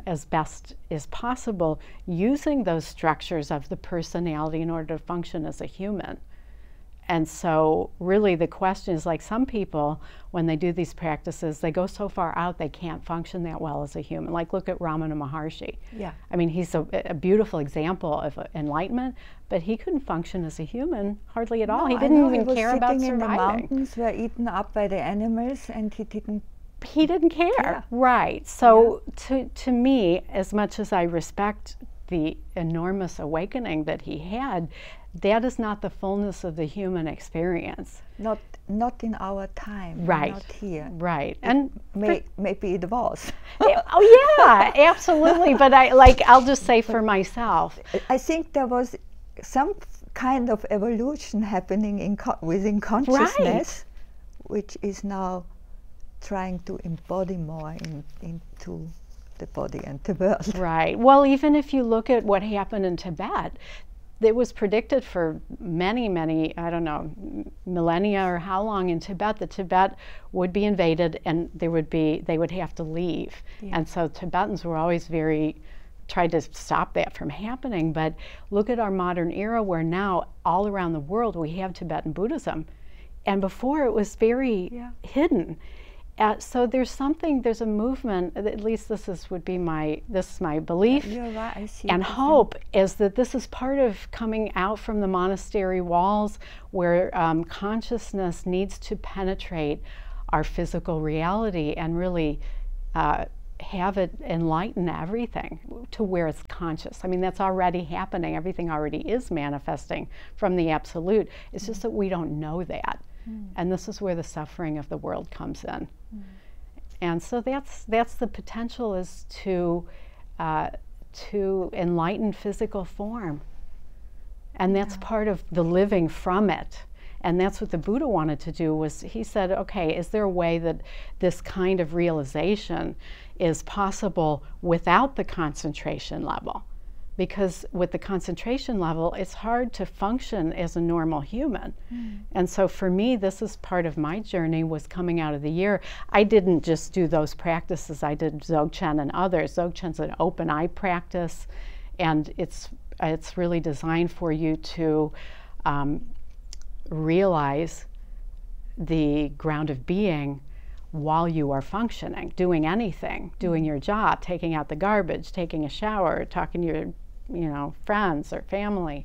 as best as possible, using those structures of the personality in order to function as a human. And so really the question is, like, some people, when they do these practices, they go so far out they can't function that well as a human. Like, look at Ramana Maharshi. Yeah. I mean, he's a beautiful example of enlightenment, but he couldn't function as a human hardly at all. He didn't even care about surviving. He was sitting in the mountains, were eaten up by the animals, and he didn't care. Yeah. Right. So to me, as much as I respect the enormous awakening that he had, that is not the fullness of the human experience. Not in our time. Right. Not here. Right. And maybe it was. oh yeah, absolutely. But I'll just say for myself, I think there was some kind of evolution happening within consciousness, which is now trying to embody more into the body and the world. Right. Well, even if you look at what happened in Tibet, it was predicted for many, I don't know, millennia or how long in Tibet, that Tibet would be invaded and they would have to leave. Yeah. And so Tibetans were always tried to stop that from happening. But look at our modern era, where now all around the world we have Tibetan Buddhism. And before it was very hidden. So there's a movement, at least this is my belief, right, I see and hope, is that this is part of coming out from the monastery walls, where consciousness needs to penetrate our physical reality and really have it enlighten everything to where it's conscious. I mean, that's already happening. Everything already is manifesting from the absolute. It's just that we don't know that. And this is where the suffering of the world comes in. And so that's the potential, is to enlighten physical form. And that's part of the living from it. And that's what the Buddha wanted to do. Was he said, okay, is there a way that this kind of realization is possible without the concentration level? Because with the concentration level, it's hard to function as a normal human. And so for me, this is part of my journey, was coming out of the year. I didn't just do those practices. I did Dzogchen and others. Dzogchen's an open eye practice, and it's really designed for you to realize the ground of being while you are functioning, doing anything, doing your job, taking out the garbage, taking a shower, talking to your friends or family.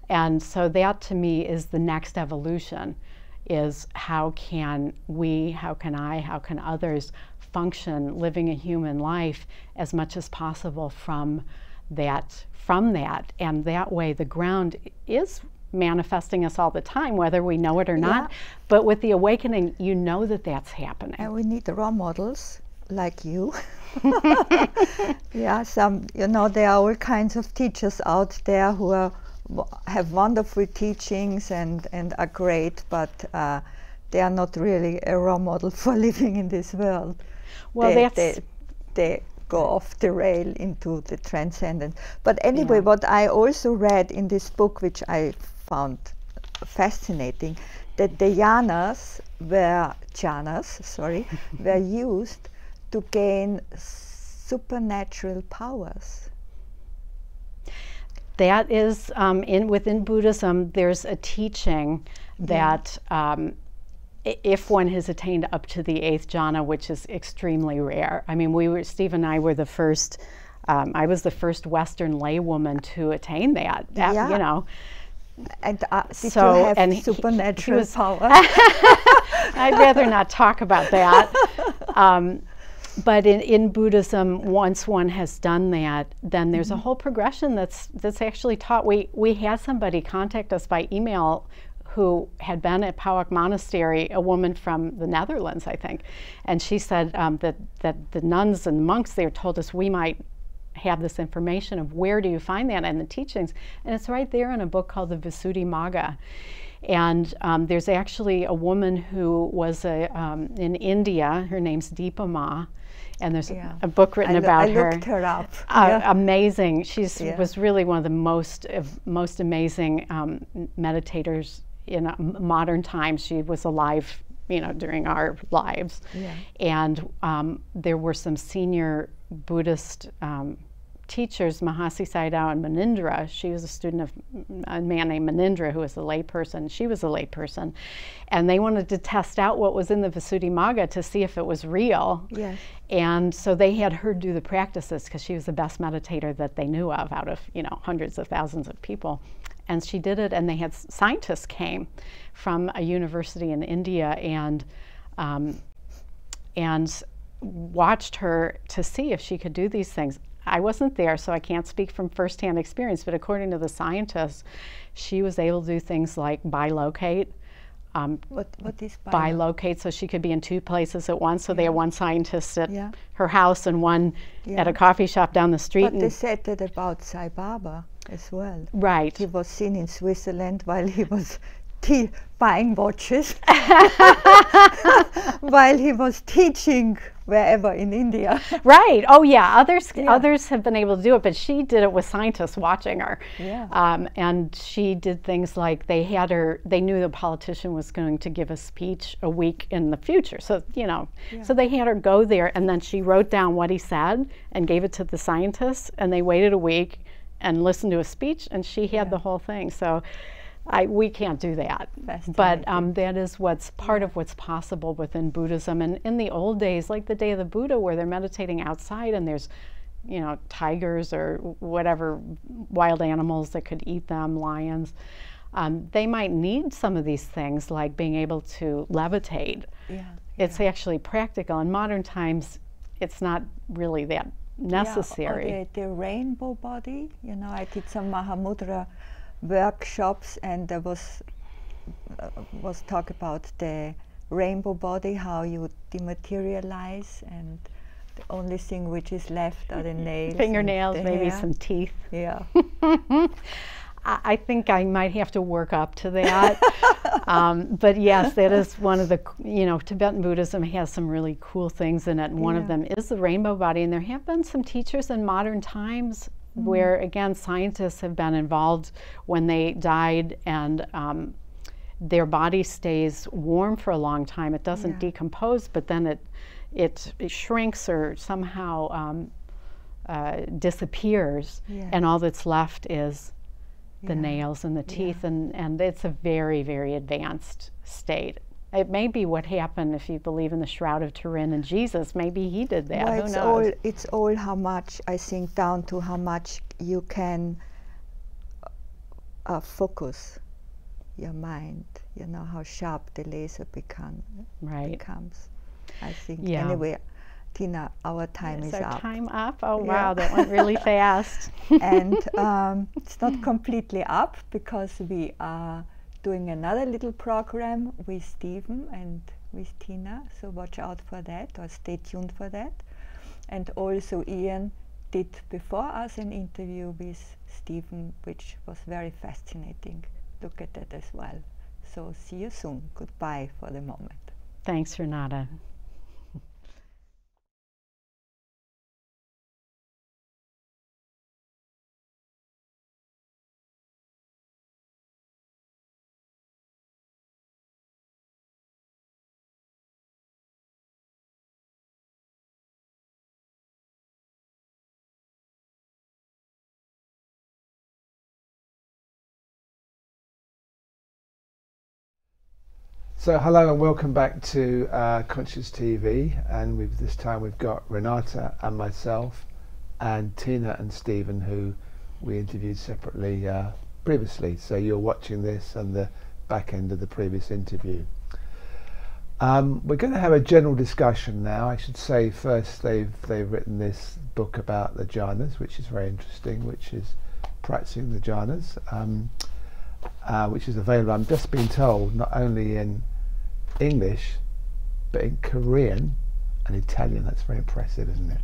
And so that, to me, is the next evolution, is how can others function living a human life as much as possible from that. And that way the ground is manifesting us all the time, whether we know it or not. But with the awakening, you know that that's happening. And we need the role models like you. There are all kinds of teachers out there who have wonderful teachings and are great, but they are not really a role model for living in this world. Well, they go off the rail into the transcendent. But anyway, what I also read in this book, which I found fascinating, that the Jhanas were used to gain supernatural powers. That is, within Buddhism, there's a teaching that if one has attained up to the 8th jhana, which is extremely rare. I mean, Steve and I were the first, I was the first Western laywoman to attain that, And did you have supernatural power? I'd rather not talk about that. But in Buddhism, once one has done that, then there's a whole progression that's actually taught. We had somebody contact us by email who had been at Powak Monastery, a woman from the Netherlands, I think, and she said that the nuns and monks there told us we might have this information of where do you find that in the teachings, and it's right there in a book called the Visuddhimagga. And there's actually a woman who was in India. Her name's Deepa Ma, and there's a book written about her. I looked her up. Amazing. She was really one of the most amazing meditators in modern times. She was alive, during our lives. Yeah. And there were some senior Buddhist teachers, Mahasi Sayadaw and Munindra. She was a student of a man named Munindra, who was a layperson. She was a layperson. And they wanted to test out what was in the Visuddhimagga to see if it was real. Yes. And so they had her do the practices, because she was the best meditator that they knew of out of, hundreds of thousands of people. And she did it, and they had scientists came from a university in India and watched her to see if she could do these things. I wasn't there, so I can't speak from firsthand experience, but according to the scientists, she was able to do things like bilocate. What is bilocate? So she could be in 2 places at once. So they had one scientist at her house and one at a coffee shop down the street. But they said that about Sai Baba. as well. Right. He was seen in Switzerland while he was buying watches, while he was teaching wherever in India. Right. Oh, yeah. Others have been able to do it, but she did it with scientists watching her. Yeah. And she did things like they knew the politician was going to give a speech a week in the future. So, so they had her go there, and then she wrote down what he said and gave it to the scientists, and they waited a week and listened to a speech, and she had the whole thing. So we can't do that, but that is part of what's possible within Buddhism. And in the old days, like the day of the Buddha, where they're meditating outside and there's, tigers or whatever wild animals that could eat them, lions, they might need some of these things, like being able to levitate. It's actually practical. In modern times, it's not really that necessary. Or the rainbow body, I did some Mahamudra workshops, and there was talk about the rainbow body, how you dematerialize, and the only thing which is left are the nails, fingernails, the maybe hair. some teeth. Yeah. I think I might have to work up to that. But yes, that is one of the, Tibetan Buddhism has some really cool things in it, and one of them is the rainbow body. And there have been some teachers in modern times where, again, scientists have been involved when they died, and their body stays warm for a long time. It doesn't decompose, but then it shrinks or somehow disappears, and all that's left is the nails and the teeth, and it's a very, very advanced state. It may be what happened, if you believe in the Shroud of Turin and Jesus. Maybe he did that. Well, who knows? It's all how much, I think, down to how much you can focus your mind. How sharp the laser becomes. I think. Anyway, Tina, our time is up. Is our time up? Oh, wow, that went really fast. And it's not completely up, because we are doing another little program with Stephen and with Tina, so watch out for that, or stay tuned for that. And also Ian did before us an interview with Stephen, which was very fascinating. Look at that as well. So see you soon. Goodbye for the moment. Thanks, Renate. So hello and welcome back to Conscious TV, and this time we've got Renate and myself and Tina and Stephen, who we interviewed separately previously. So you're watching this and the back end of the previous interview. We're going to have a general discussion now. I should say first they've written this book about the Jhanas, which is very interesting, which is practicing the Jhanas, which is available, I'm just being told, not only in English but in Korean and Italian. That's very impressive, isn't it?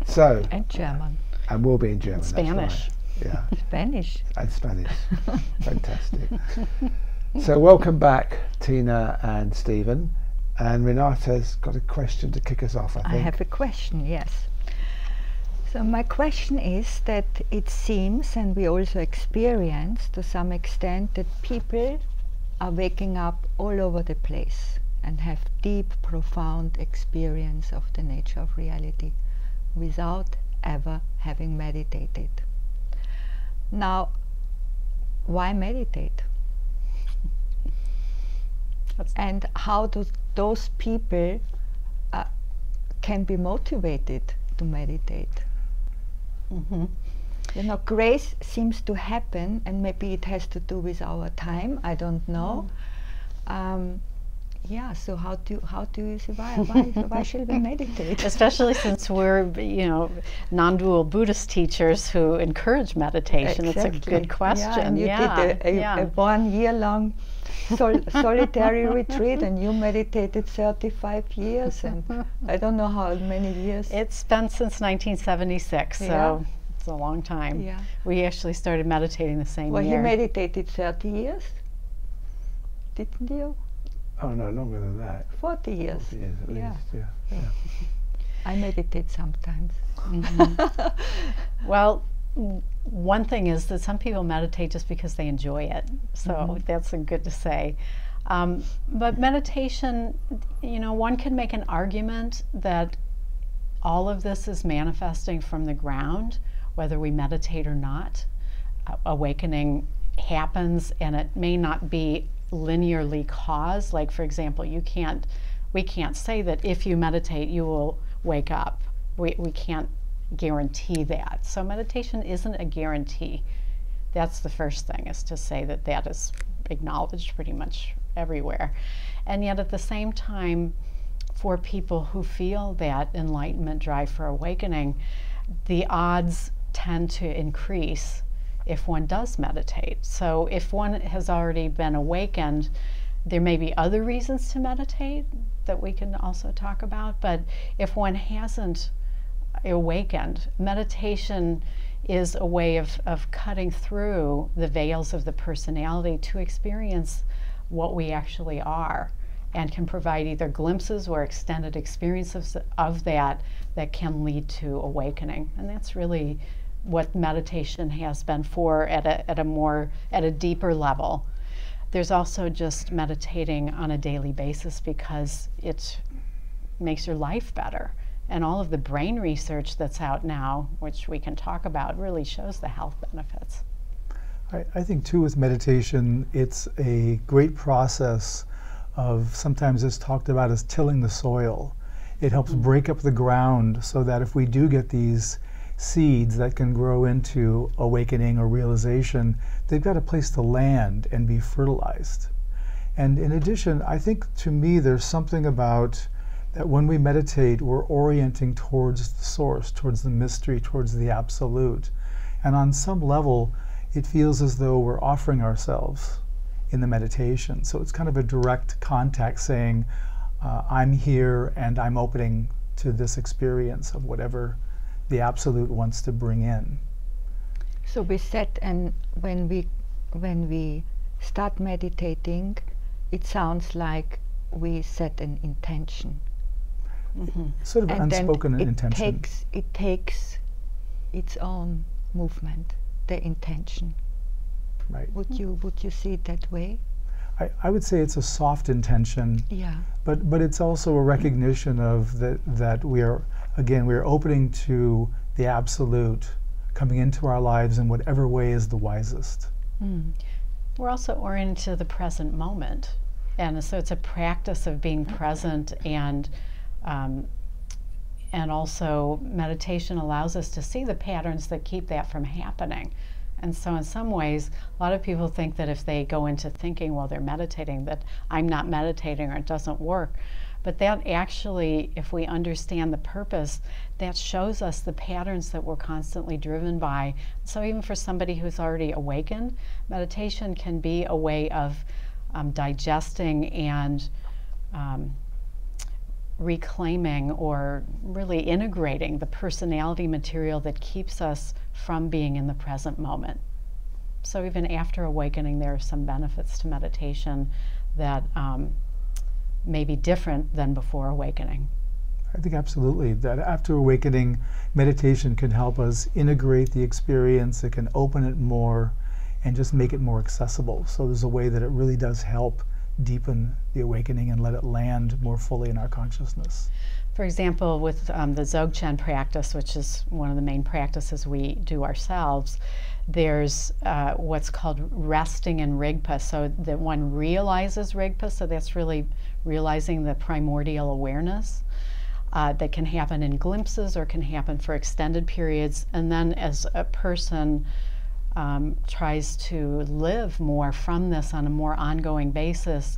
So, and German. And will be in German. Spanish. That's right. Yeah. Spanish. And Spanish. Fantastic. So welcome back, Tina and Stephen. And Renate's got a question to kick us off, I think. I have a question, yes. So my question is that it seems, and we also experience to some extent, that people are waking up all over the place and have deep, profound experience of the nature of reality without ever having meditated. Now, why meditate? And how do those people can be motivated to meditate? Mm-hmm. You know, grace seems to happen, and maybe it has to do with our time. I don't know. Yeah. So how do you survive? Why should we meditate? Especially since we're non-dual Buddhist teachers who encourage meditation. Exactly. It's a good question. Yeah, and you did a 1 year long solitary retreat, and you meditated 35 years, and I don't know how many years. It's been since 1976, so It's a long time. Yeah. We actually started meditating the same Well, year. he meditated 30 years, didn't you? Oh no, longer than that. 40 years. 40 years at Yeah. least. Yeah. I meditate sometimes. Well, one thing is that some people meditate just because they enjoy it. So that's good to say. But meditation, one can make an argument that all of this is manifesting from the ground, whether we meditate or not. Awakening happens, and it may not be linearly caused. Like, for example, we can't say that if you meditate, you will wake up. We can't guarantee that. So meditation isn't a guarantee. That's the first thing, is to say that that is acknowledged pretty much everywhere. And yet at the same time, for people who feel that enlightenment drive for awakening, the odds tend to increase if one does meditate. So if one has already been awakened, there may be other reasons to meditate that we can also talk about, but if one hasn't awakened, meditation is a way of cutting through the veils of the personality to experience what we actually are, and can provide either glimpses or extended experiences of that can lead to awakening. And that's really what meditation has been for at a deeper level. There's also just meditating on a daily basis because it makes your life better. And all of the brain research that's out now, which we can talk about, really shows the health benefits. I think too with meditation, it's a great process of, sometimes it's talked about as tilling the soil. It helps break up the ground so that if we do get these seeds that can grow into awakening or realization, they've got a place to land and be fertilized. And in addition, I think to me there's something about that when we meditate, we're orienting towards the source, towards the mystery, towards the absolute. And on some level, it feels as though we're offering ourselves in the meditation. So it's kind of a direct contact saying, I'm here and I'm opening to this experience of whatever the absolute wants to bring in. So we set, and when we start meditating, it sounds like we set an intention. Sort of an And unspoken then intention. It takes its own movement, the intention. Right. Would you see it that way? I would say it's a soft intention, Yeah. but it's also a recognition of that we are opening to the absolute coming into our lives in whatever way is the wisest. We're also oriented to the present moment, and so it's a practice of being present, and also meditation allows us to see the patterns that keep that from happening. And so in some ways, a lot of people think that if they go into thinking while they're meditating that I'm not meditating or it doesn't work. But that actually, if we understand the purpose, that shows us the patterns that we're constantly driven by. So even for somebody who's already awakened, meditation can be a way of digesting and reclaiming or really integrating the personality material that keeps us from being in the present moment. So even after awakening, there are some benefits to meditation that may be different than before awakening. I think absolutely that after awakening, meditation can help us integrate the experience. It can open it more and just make it more accessible. So there's a way that it really does help deepen the awakening and let it land more fully in our consciousness. For example, with the Dzogchen practice, which is one of the main practices we do ourselves, there's what's called resting in Rigpa, so that one realizes Rigpa, so that's really realizing the primordial awareness that can happen in glimpses or can happen for extended periods. And then as a person tries to live more from this on a more ongoing basis,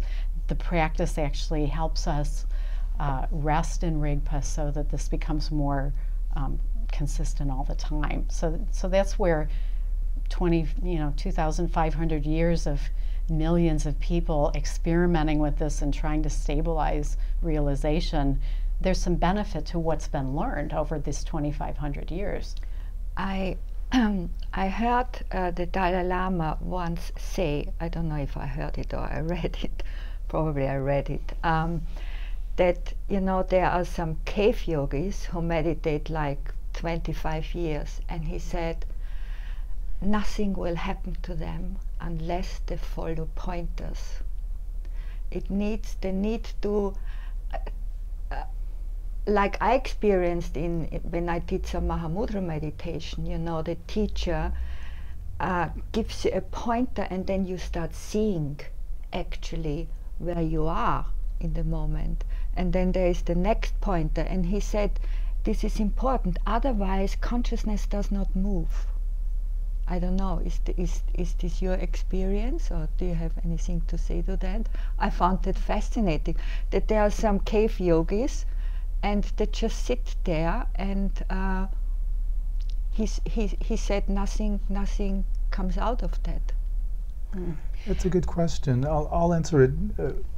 the practice actually helps us rest in Rigpa so that this becomes more consistent all the time. So that's where 2,500 years of millions of people experimenting with this and trying to stabilize realization, there's some benefit to what's been learned over this 2,500 years. I I heard the Dalai Lama once say, I don't know if I heard it or I read it, probably I read it, that, you know, there are some cave yogis who meditate like 25 years, and he said nothing will happen to them unless they follow pointers. They need to, like I experienced when I did some Mahamudra meditation, you know, the teacher gives you a pointer and then you start seeing actually where you are in the moment. And then there is the next pointer, and he said, this is important, otherwise consciousness does not move. I don't know, is this your experience, or do you have anything to say to that? I found that fascinating, that there are some cave yogis and they just sit there, and he said nothing comes out of that. That's a good question. I'll answer it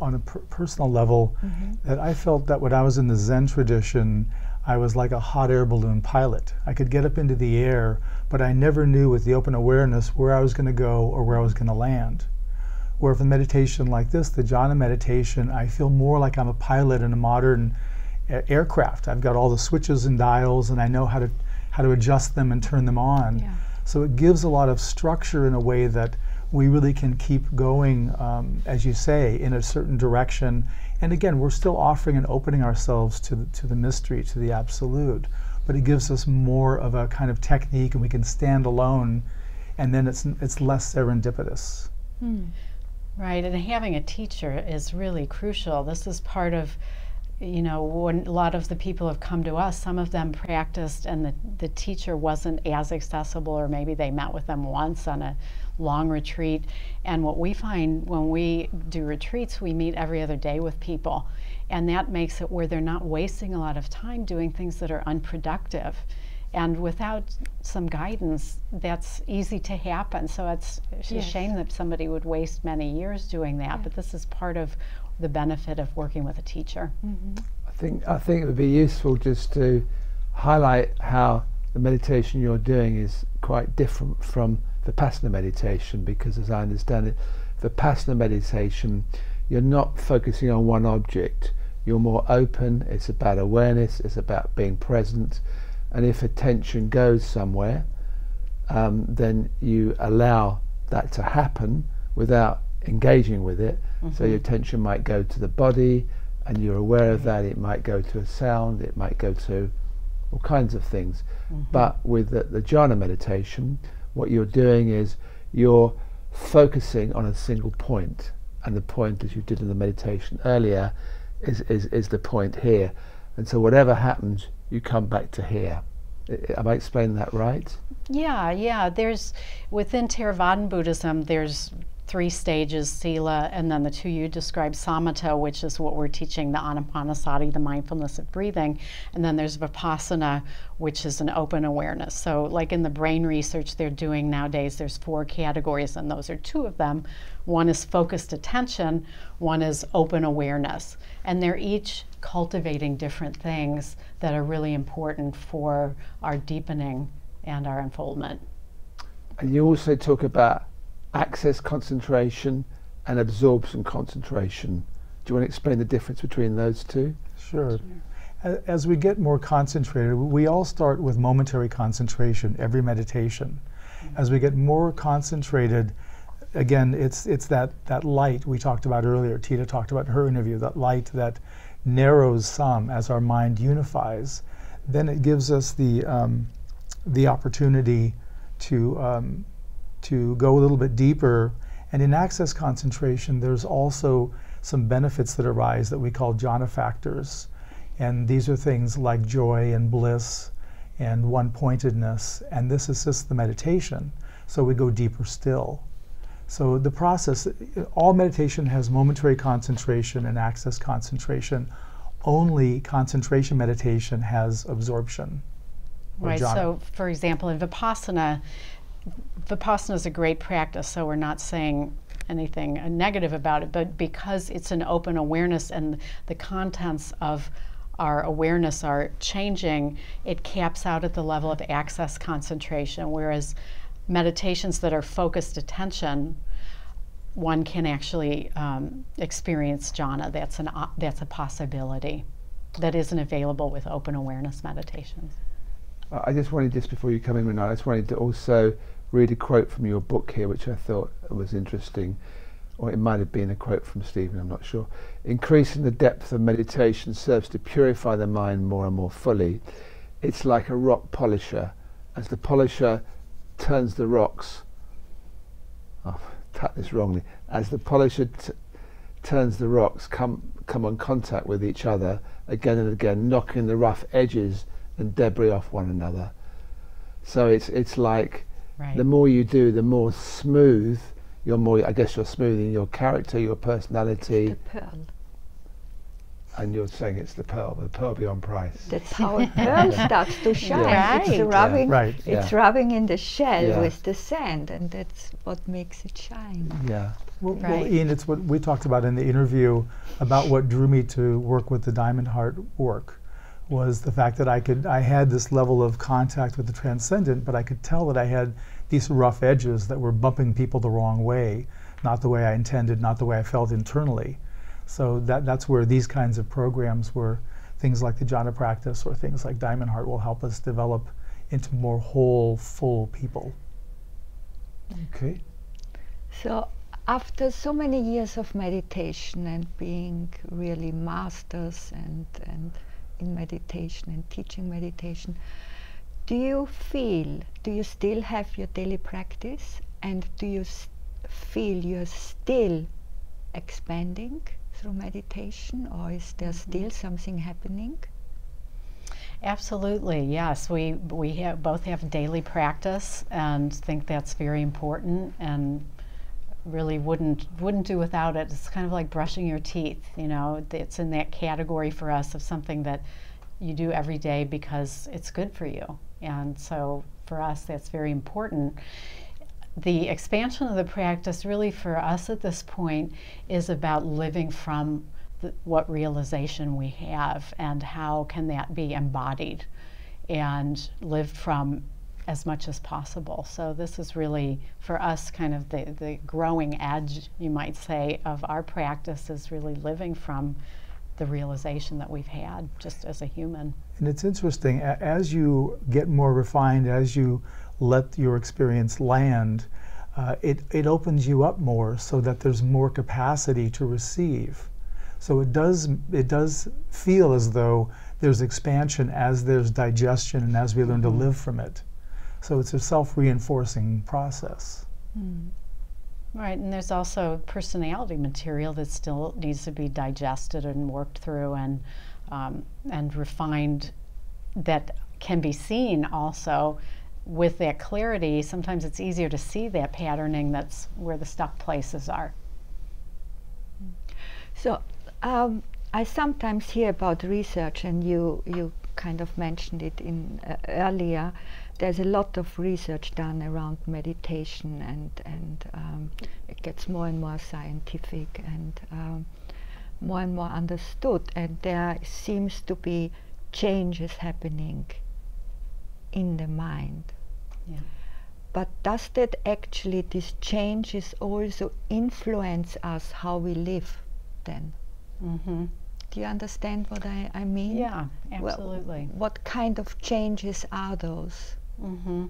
on a personal level. That I felt that when I was in the Zen tradition, I was like a hot air balloon pilot. I could get up into the air, but I never knew with the open awareness where I was going to go or where I was going to land. Where with a meditation like this, the Jhana meditation, I feel more like I'm a pilot in a modern aircraft. I've got all the switches and dials, and I know how to adjust them and turn them on. Yeah. So it gives a lot of structure in a way that we really can keep going, as you say, in a certain direction. And again, we're still offering and opening ourselves to the mystery, to the absolute. But it gives us more of a kind of technique, and we can stand alone, and then it's less serendipitous. Right, and having a teacher is really crucial. This is part of, you know, when a lot of the people have come to us, some of them practiced and the teacher wasn't as accessible, or maybe they met with them once on a long retreat. And what we find when we do retreats, we meet every other day with people, and that makes it where they're not wasting a lot of time doing things that are unproductive. And without some guidance, that's easy to happen. So it's a shame that somebody would waste many years doing that, but this is part of the benefit of working with a teacher. I think it would be useful just to highlight how the meditation you're doing is quite different from Vipassana meditation, because as I understand it, Vipassana meditation, you're not focusing on one object, you're more open, it's about awareness, it's about being present, and if attention goes somewhere, then you allow that to happen without engaging with it. So your attention might go to the body, and you're aware of that. It might go to a sound, it might go to all kinds of things. But with the Jhana meditation, what you're doing is you're focusing on a single point, and the point, as you did in the meditation earlier, is the point here. And so whatever happens, you come back to here. Am I explaining that right? Yeah. Within Theravadan Buddhism, there's 3 stages, sila, and then the 2 you described, samatha, which is what we're teaching, the anapanasati, the mindfulness of breathing. And then there's vipassana, which is an open awareness. So like in the brain research they're doing nowadays, there's 4 categories, and those are 2 of them. One is focused attention, one is open awareness. And they're each cultivating different things that are really important for our deepening and our unfoldment. And you also talk about access concentration and absorption concentration. Do you want to explain the difference between those two? Sure. As we get more concentrated, we all start with momentary concentration every meditation. As we get more concentrated, again, it's that light we talked about earlier. Tita talked about in her interview, that light that narrows some as our mind unifies. Then it gives us the opportunity to go a little bit deeper. And in access concentration, there's also some benefits that arise that we call jhana factors. And these are things like joy and bliss and one-pointedness, and this assists the meditation, so we go deeper still. So the process, all meditation has momentary concentration and access concentration. Only concentration meditation has absorption. Right, so for example, in Vipassana is a great practice, so we're not saying anything negative about it, but because it's an open awareness and the contents of our awareness are changing, it caps out at the level of access concentration, whereas meditations that are focused attention, one can actually experience jhana. That's a possibility that isn't available with open awareness meditations. I just wanted, just before you come in, Renate, I just wanted to also read a quote from your book here, which I thought was interesting, or it might have been a quote from Stephen, I'm not sure. Increasing the depth of meditation serves to purify the mind more and more fully. It's like a rock polisher. As the polisher turns the rocks, I've tapped this wrongly, as the polisher turns the rocks, come on contact with each other again and again, knocking the rough edges and debris off one another. So it's like, right, the more you do, the more smooth, you're more, I guess you're smoothing your character, your personality. The pearl. And you're saying it's the pearl beyond price. That's how a pearl starts to shine. Right. It's rubbing, Right. it's rubbing in the shell Yeah. with the sand, and that's what makes it shine. Yeah. Well, Right. Ian, it's what we talked about in the interview about what drew me to work with the Diamond Heart work, was the fact that I had this level of contact with the transcendent, but I could tell that I had these rough edges that were bumping people the wrong way, not the way I intended, not the way I felt internally. So that's where these kinds of programs, where things like the Jhana practice or things like Diamond Heart, will help us develop into more whole, full people. Okay. So after so many years of meditation and being really masters and in meditation and teaching meditation, do you still have your daily practice, and do you feel you're still expanding through meditation, or is there still something happening? Absolutely, yes. We both have daily practice and think that's very important, and really wouldn't do without it. It's kind of like brushing your teeth, you know. It's in that category for us of something that you do every day because it's good for you. And so for us, that's very important. The expansion of the practice really for us at this point is about living from what realization we have, and how can that be embodied and lived from as much as possible. So this is really for us kind of the growing edge, you might say, of our practice, is really living from the realization that we've had just as a human. And it's interesting, as you get more refined, as you let your experience land, it opens you up more so that there's more capacity to receive. So it does feel as though there's expansion as there's digestion and as we learn to live from it. So it's a self-reinforcing process. Right, and there's also personality material that still needs to be digested and worked through and refined, that can be seen also with that clarity. Sometimes it's easier to see that patterning, that's where the stuck places are. So I sometimes hear about research, and you kind of mentioned it in earlier. There's a lot of research done around meditation, and it gets more and more scientific and more and more understood, and there seems to be changes happening in the mind. Yeah. But does that actually, these changes also influence us, how we live then? Mm-hmm. Do you understand what I mean? Yeah, absolutely. What kind of changes are those? Mm-hmm.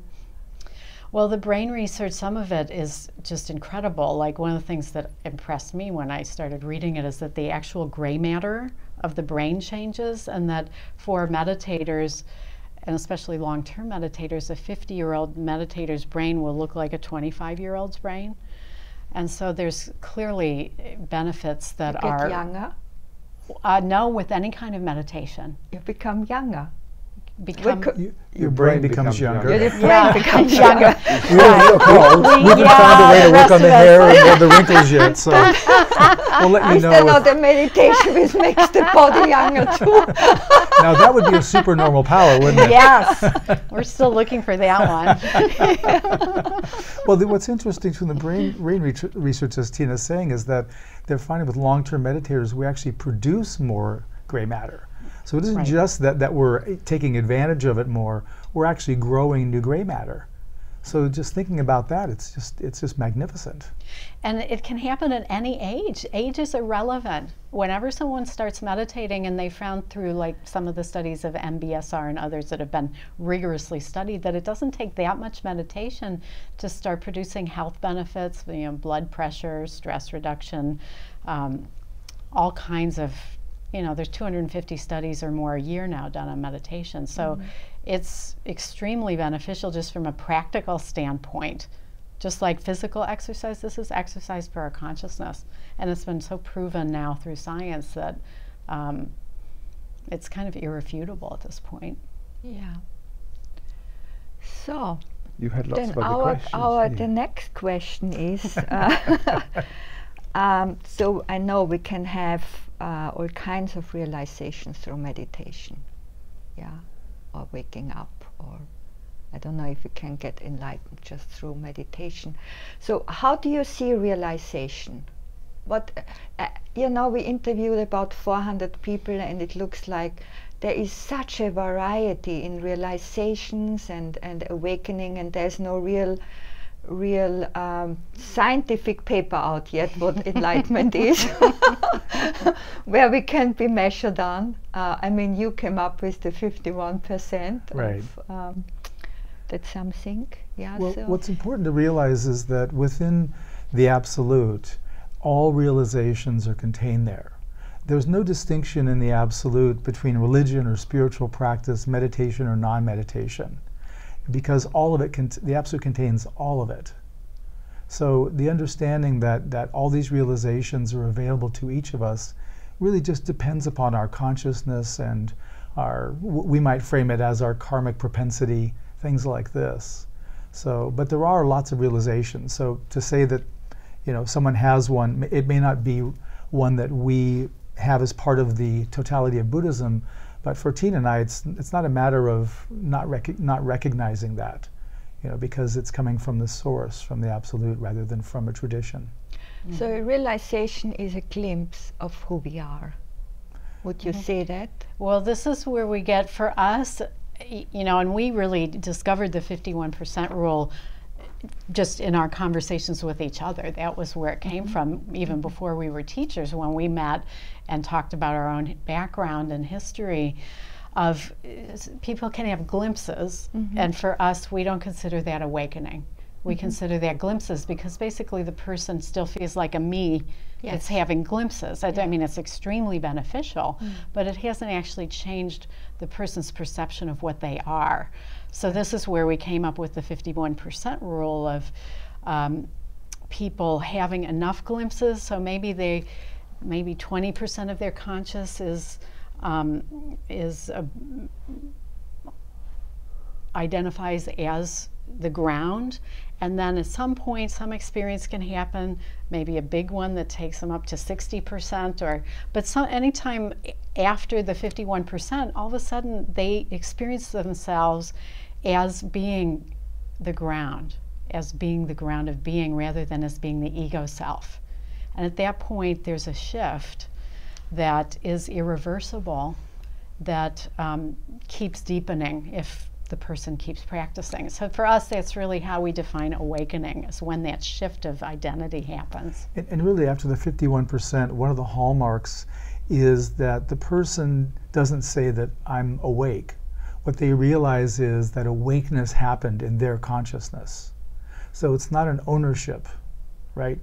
Well, the brain research, some of it is just incredible. Like, one of the things that impressed me when I started reading it is that the actual gray matter of the brain changes, and that for meditators, and especially long-term meditators, a 50-year-old meditator's brain will look like a 25-year-old's brain. And so there's clearly benefits that You are... get younger? No, with any kind of meditation. You become younger. Your brain becomes younger. Your brain becomes younger. We haven't found a way to work on the hair and the wrinkles yet, so we'll let you Is know. there not a meditation which makes the body younger too? Now that would be a super normal power, wouldn't it? Yes, we're still looking for that one. Well, what's interesting from the brain research, as Tina's saying, is that they're finding with long-term meditators, we actually produce more gray matter. So it isn't Right. just that we're taking advantage of it more, we're actually growing new gray matter. So just thinking about that, it's just magnificent. And it can happen at any age. Age is irrelevant. Whenever someone starts meditating, and they found through like some of the studies of MBSR and others that have been rigorously studied, that it doesn't take that much meditation to start producing health benefits, blood pressure, stress reduction, all kinds of, there's 250 studies or more a year now done on meditation. So it's extremely beneficial just from a practical standpoint. Just like physical exercise, this is exercise for our consciousness. And it's been so proven now through science that it's kind of irrefutable at this point. Yeah. So You've had lots then of other questions. the next question is, so I know we can have all kinds of realizations through meditation, or waking up, or I don't know if you can get enlightened just through meditation. So how do you see realization? What, we interviewed about 400 people, and it looks like there is such a variety in realizations and awakening, and there's no real scientific paper out yet what enlightenment is, where we can be measured on. I mean, you came up with the 51% Right. of that's something. Yeah. Well, so what's important to realize is that within the absolute, all realizations are contained there. There's no distinction in the absolute between religion or spiritual practice, meditation or non-meditation, because all of it, the absolute contains all of it. So the understanding that all these realizations are available to each of us really just depends upon our consciousness and we might frame it as our karmic propensity, things like this. So, but there are lots of realizations. So to say that, someone has one, it may not be one that we have as part of the totality of Buddhism, but for Tina and I, it's not a matter of not recognizing that, because it's coming from the source, from the absolute, rather than from a tradition. So a realization is a glimpse of who we are. Would you say that? Well, this is where we get, for us, and we really discovered the 51% rule just in our conversations with each other. That was where it came from, even before we were teachers, when we met and talked about our own background and history of people can have glimpses, and for us, we don't consider that awakening. We consider that glimpses, because basically the person still feels like a me that's having glimpses. I mean, it's extremely beneficial, but it hasn't actually changed the person's perception of what they are. So this is where we came up with the 51% rule of people having enough glimpses. So maybe 20% of their conscious identifies as the ground, and then at some point some experience can happen, maybe a big one that takes them up to 60%, but anytime after the 51%, all of a sudden they experience themselves as being the ground of being, rather than as being the ego self. And at that point there's a shift that is irreversible, that keeps deepening if the person keeps practicing. So for us, that's really how we define awakening, is when that shift of identity happens. And really, after the 51%, one of the hallmarks is that the person doesn't say that I'm awake. What they realize is that awakeness happened in their consciousness. So it's not an ownership, right?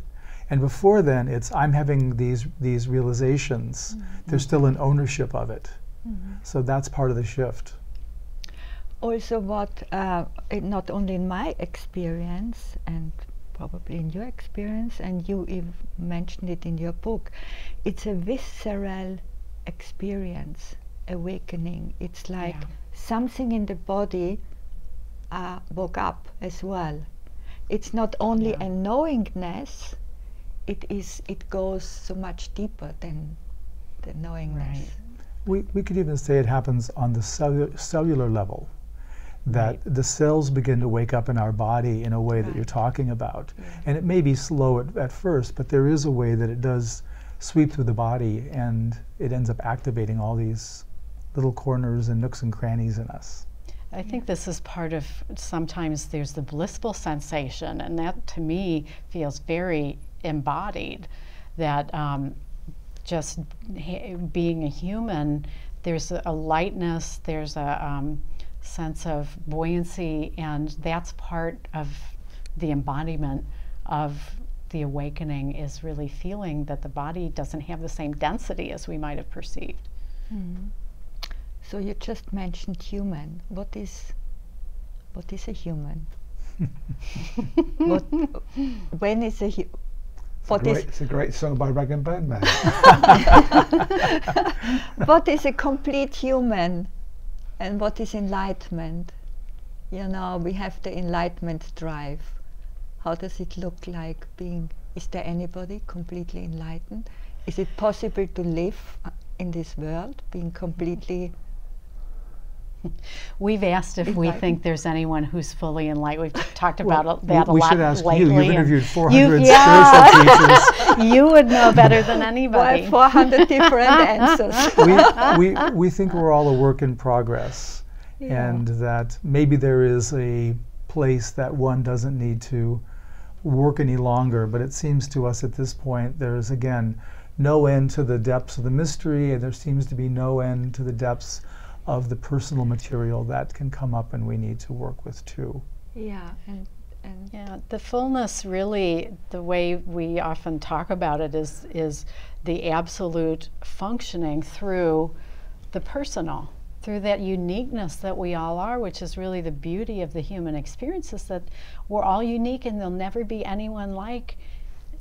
And before then, it's I'm having these realizations. There's still an ownership of it. So that's part of the shift. Also, not only in my experience, and probably in your experience, and you mentioned it in your book, it's a visceral experience, awakening. It's like something in the body woke up as well. It's not only a knowingness, it goes so much deeper than the knowingness. Right. We could even say it happens on the cellular level, that the cells begin to wake up in our body in a way that you're talking about. And it may be slow at first, but there is a way that it does sweep through the body, and it ends up activating all these little corners and nooks and crannies in us. I think this is part of, sometimes there's the blissful sensation, and that to me feels very embodied, that just being a human, there's a lightness, there's a sense of buoyancy, and that's part of the embodiment of the awakening, is really feeling that the body doesn't have the same density as we might have perceived. Mm. So you just mentioned human. What is a human? When is a it's a great song by Rag and Bone Man. What is a complete human, and what is enlightenment? You know, we have the Enlightenment Drive. How does it look like being? Is there anybody completely enlightened? Is it possible to live in this world being completely? We've asked if we think there's anyone who's fully enlightened. We've talked about that a lot lately. We should ask you. You've interviewed 400 yeah. spiritual teachers. You would know better than anybody. Well, 400 different answers. we think we're all a work in progress, Yeah. and that maybe there is a place that one doesn't need to work any longer, but it seems to us at this point there's, again, no end to the depths of the mystery, and there seems to be no end to the depths of the personal material that can come up and we need to work with too. Yeah, and yeah, the fullness, really, the way we often talk about it is the absolute functioning through the personal, through that uniqueness that we all are, which is really the beauty of the human experience, is that we're all unique and there'll never be anyone like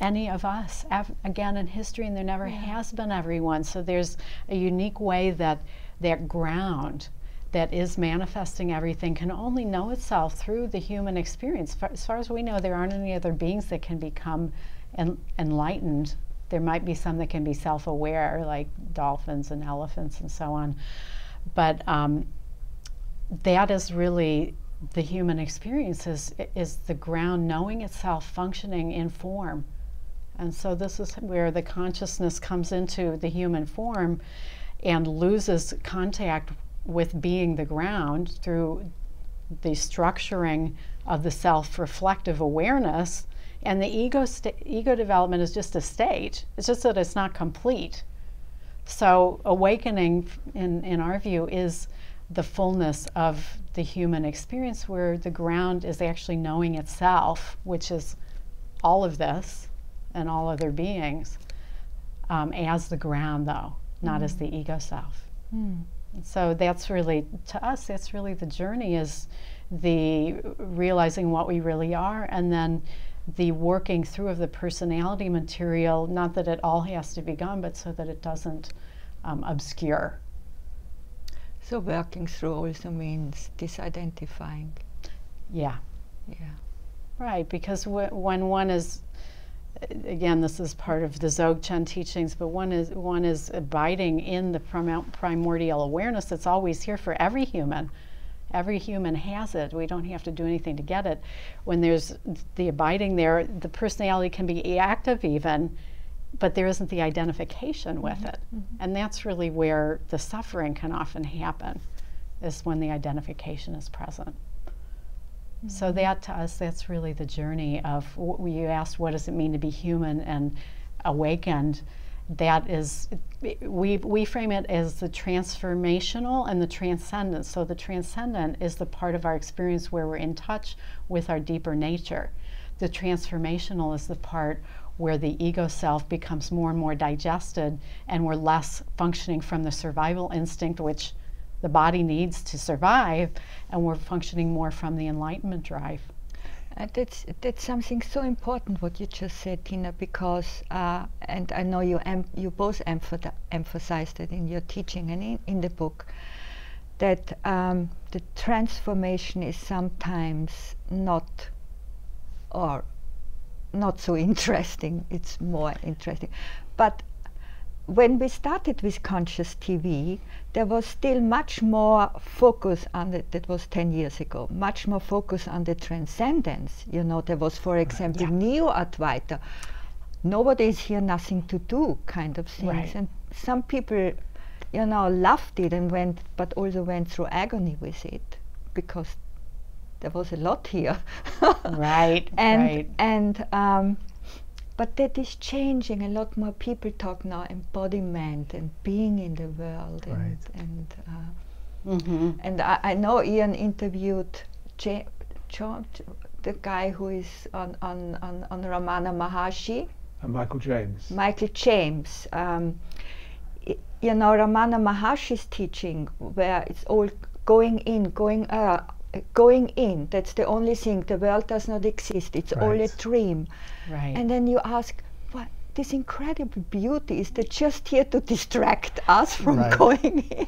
any of us again in history, and there never has been everyone. So there's a unique way that that ground that is manifesting everything can only know itself through the human experience. As far as we know, there aren't any other beings that can become enlightened. There might be some that can be self-aware, like dolphins and elephants and so on. But that is really the human experience, is the ground knowing itself, functioning in form. And so this is where the consciousness comes into the human form and loses contact with being the ground through the structuring of the self-reflective awareness. And the ego development is just a stage. It's just that it's not complete. So awakening, in our view, is the fullness of the human experience, where the ground is actually knowing itself, which is all of this and all other beings, as the ground, though, not as the ego self. So that's really, to us, that's really the journey, is the realizing what we really are, and then the working through of the personality material, not that it all has to be gone, but so that it doesn't obscure. so working through also means disidentifying. Yeah. Yeah. Right, because when one is, again, this is part of the Dzogchen teachings, but one is abiding in the primordial awareness that's always here for every human. Every human has it. We don't have to do anything to get it. When there's the abiding there, the personality can be active even, but there isn't the identification with it. And that's really where the suffering can often happen, is when the identification is present. So that, to us, that's really the journey of, you asked what does it mean to be human and awakened. That is, we frame it as the transformational and the transcendent. So the transcendent is the part of our experience where we're in touch with our deeper nature. The transformational is the part where the ego self becomes more and more digested, and we're less functioning from the survival instinct, which the body needs to survive, and we're functioning more from the Enlightenment Drive. That's something so important what you just said, Tina, because and I know you both emphasized it in your teaching and in the book, that the transformation is sometimes not so interesting. It's more interesting, but when we started with Conscious TV, there was still much more focus on it. That was 10 years ago. Much more focus on the transcendence. You know, there was, for example, Neo-Advaita. Nobody is here, nothing to do, kind of things. Right. And some people you know, loved it and went, but also went through agony with it, because there was a lot here. Right, right. But that is changing. A lot more people talk now embodiment and being in the world. Right. And I know Ian interviewed the guy who is on Ramana Maharshi. Michael James. Michael James. You know, Ramana Maharshi's teaching, where it's all going in, going in. That's the only thing. The world does not exist. It's all a dream. Right. And then you ask, what? This incredible beauty, is that just here to distract us from going in?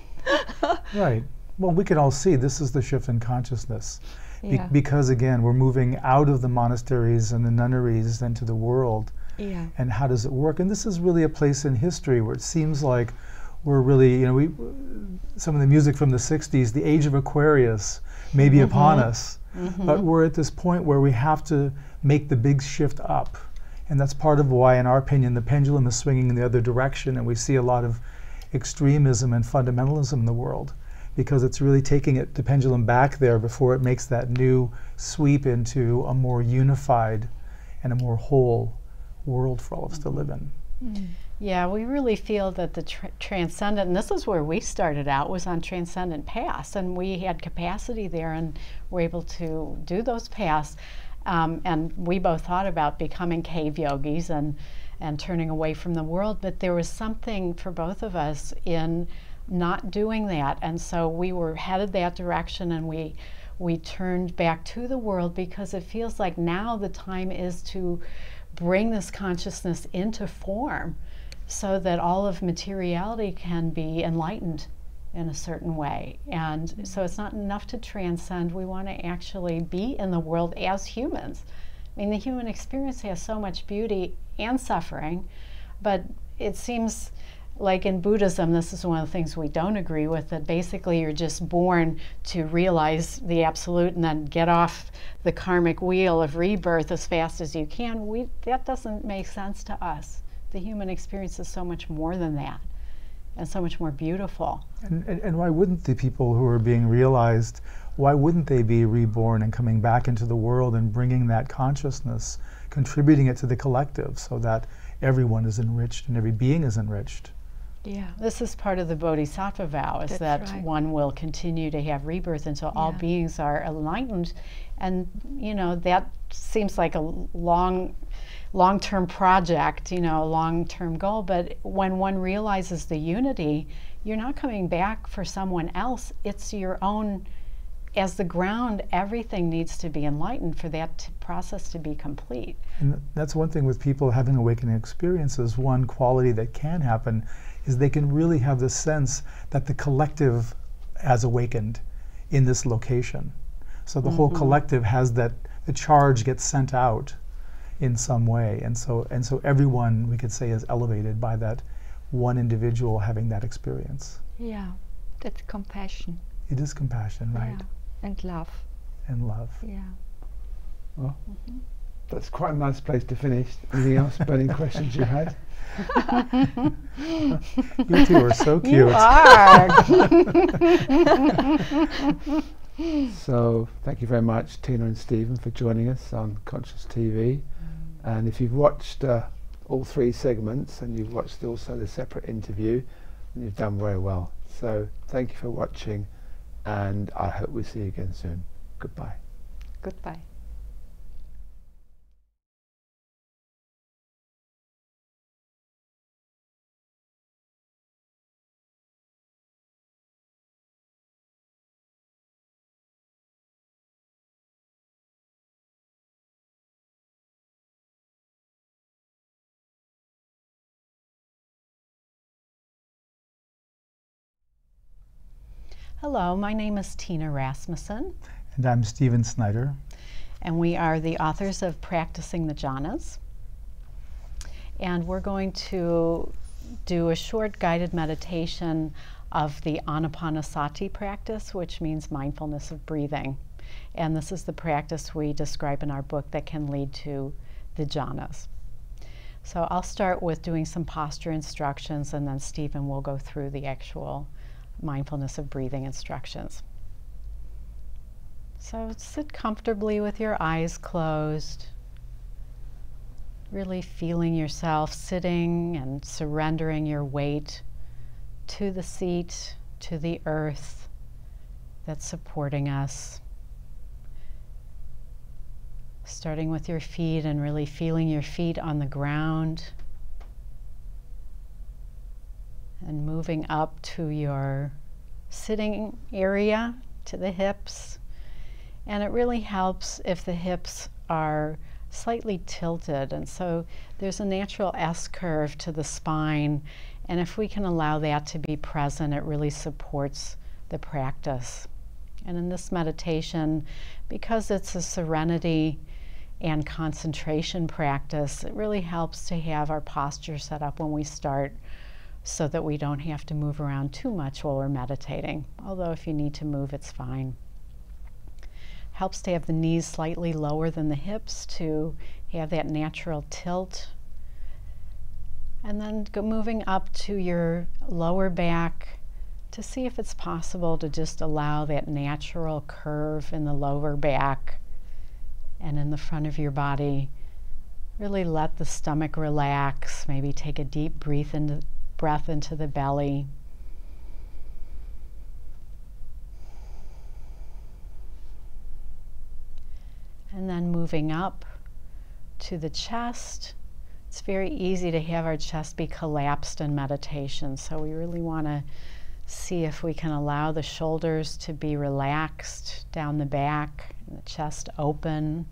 Right. Well, we can all see this is the shift in consciousness. Yeah. Because again, we're moving out of the monasteries and the nunneries into the world. Yeah. And how does it work? And this is really a place in history where it seems like we're really, you know, some of the music from the 60s, the age of Aquarius may be upon us, but we're at this point where we have to make the big shift up. And that's part of why, in our opinion, the pendulum is swinging in the other direction, and we see a lot of extremism and fundamentalism in the world, because it's really taking the pendulum back there before it makes that new sweep into a more unified and a more whole world for all of us to live in. Yeah, we really feel that the transcendent, and this is where we started out, was on transcendent paths, and we had capacity there and were able to do those paths. And we both thought about becoming cave yogis and turning away from the world, but there was something for both of us in not doing that, and so we were headed that direction, and we turned back to the world, because it feels like now the time is to bring this consciousness into form so that all of materiality can be enlightened in a certain way. And so it's not enough to transcend. We want to actually be in the world as humans. I mean, the human experience has so much beauty and suffering, but it seems like in Buddhism, this is one of the things we don't agree with, that basically you're just born to realize the absolute and then get off the karmic wheel of rebirth as fast as you can. That doesn't make sense to us. The human experience is so much more than that, and so much more beautiful. And why wouldn't the people who are being realized, why wouldn't they be reborn and coming back into the world and bringing that consciousness, contributing it to the collective so that everyone is enriched and every being is enriched? Yeah, this is part of the Bodhisattva vow, is that one will continue to have rebirth until all beings are enlightened. And, you know, that seems like a long-term project, you know, a long-term goal. But when one realizes the unity, you're not coming back for someone else. It's your own. As the ground, everything needs to be enlightened for that process to be complete. And that's one thing with people having awakening experiences. One quality that can happen is they can really have the sense that the collective has awakened in this location. So the whole collective has that, the charge gets sent out in some way. And so everyone, we could say, is elevated by that one individual having that experience. Yeah, that's compassion. It is compassion, right? Yeah. And love. And love. Yeah. Well, that's quite a nice place to finish. Anything else, burning questions you had? You two are so cute. You are. So, thank you very much, Tina and Stephen, for joining us on Conscious TV. And if you've watched all 3 segments, and you've watched also the separate interview, then you've done very well. So, thank you for watching, and I hope we'll see you again soon. Goodbye. Goodbye. Hello, my name is Tina Rasmussen. And I'm Stephen Snyder. And we are the authors of Practicing the Jhanas. And we're going to do a short guided meditation of the Anapanasati practice, which means mindfulness of breathing. And this is the practice we describe in our book that can lead to the jhanas. So I'll start with doing some posture instructions, and then Stephen will go through the actual mindfulness of breathing instructions. So sit comfortably with your eyes closed, really feeling yourself sitting and surrendering your weight to the seat, to the earth that's supporting us. Starting with your feet and really feeling your feet on the ground, and moving up to your sitting area, to the hips. And it really helps if the hips are slightly tilted, and so there's a natural S-curve to the spine, and if we can allow that to be present, it really supports the practice. And in this meditation, because it's a serenity and concentration practice, it really helps to have our posture set up when we start so that we don't have to move around too much while we're meditating. Although if you need to move, it's fine. Helps to have the knees slightly lower than the hips to have that natural tilt. And then moving up to your lower back to see if it's possible to just allow that natural curve in the lower back and in the front of your body. Really let the stomach relax. Maybe take a deep breath into the belly. And then moving up to the chest. It's very easy to have our chest be collapsed in meditation, so we really want to see if we can allow the shoulders to be relaxed down the back and the chest open,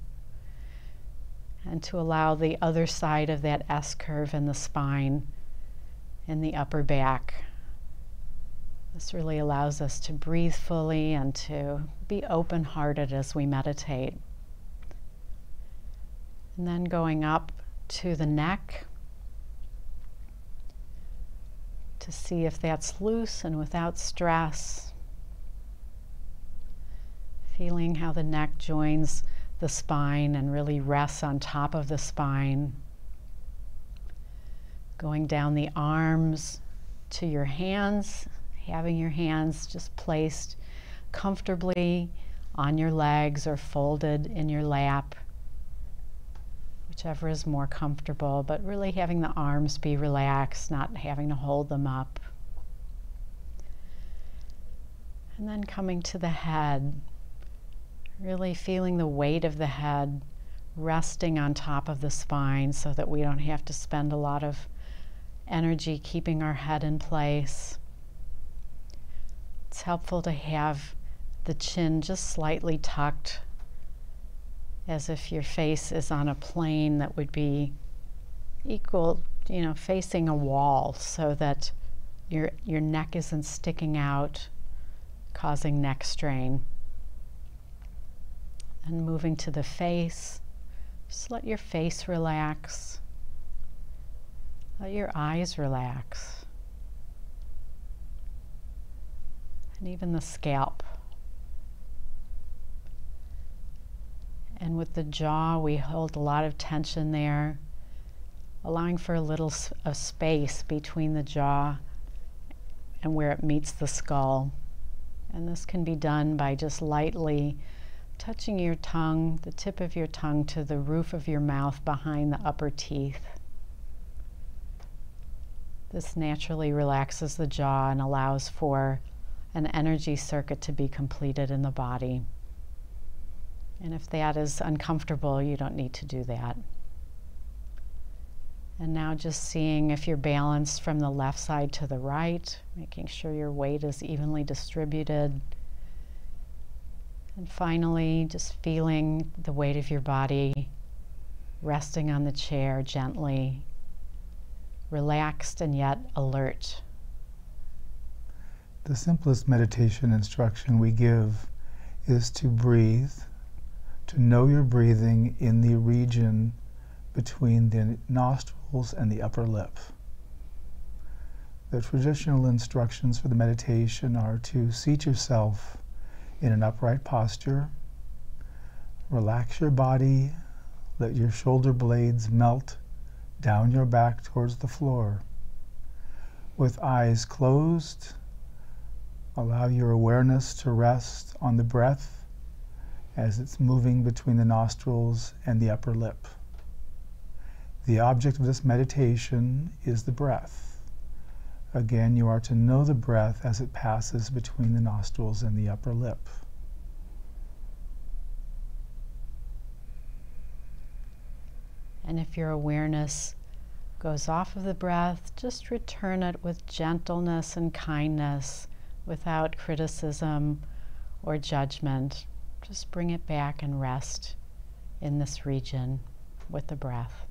and to allow the other side of that S-curve in the spine in the upper back. This really allows us to breathe fully and to be open-hearted as we meditate. And then going up to the neck to see if that's loose and without stress. Feeling how the neck joins the spine and really rests on top of the spine. Going down the arms to your hands, having your hands just placed comfortably on your legs or folded in your lap, whichever is more comfortable, but really having the arms be relaxed, not having to hold them up. And then coming to the head, really feeling the weight of the head resting on top of the spine so that we don't have to spend a lot of energy keeping our head in place. It's helpful to have the chin just slightly tucked, as if your face is on a plane that would be equal, facing a wall, so that your neck isn't sticking out, causing neck strain. And moving to the face, just let your face relax. Let your eyes relax. And even the scalp. And with the jaw, we hold a lot of tension there, allowing for a little of space between the jaw and where it meets the skull. And this can be done by just lightly touching your tongue, the tip of your tongue, to the roof of your mouth behind the upper teeth. This naturally relaxes the jaw and allows for an energy circuit to be completed in the body. And if that is uncomfortable, you don't need to do that. And now just seeing if you're balanced from the left side to the right, making sure your weight is evenly distributed. And finally, just feeling the weight of your body resting on the chair gently, relaxed and yet alert. The simplest meditation instruction we give is to breathe, to know you're breathing in the region between the nostrils and the upper lip. The traditional instructions for the meditation are to seat yourself in an upright posture, relax your body, let your shoulder blades melt down your back towards the floor. With eyes closed, allow your awareness to rest on the breath as it's moving between the nostrils and the upper lip. The object of this meditation is the breath. Again, you are to know the breath as it passes between the nostrils and the upper lip. And if your awareness goes off of the breath, just return it with gentleness and kindness, without criticism or judgment. Just bring it back and rest in this region with the breath.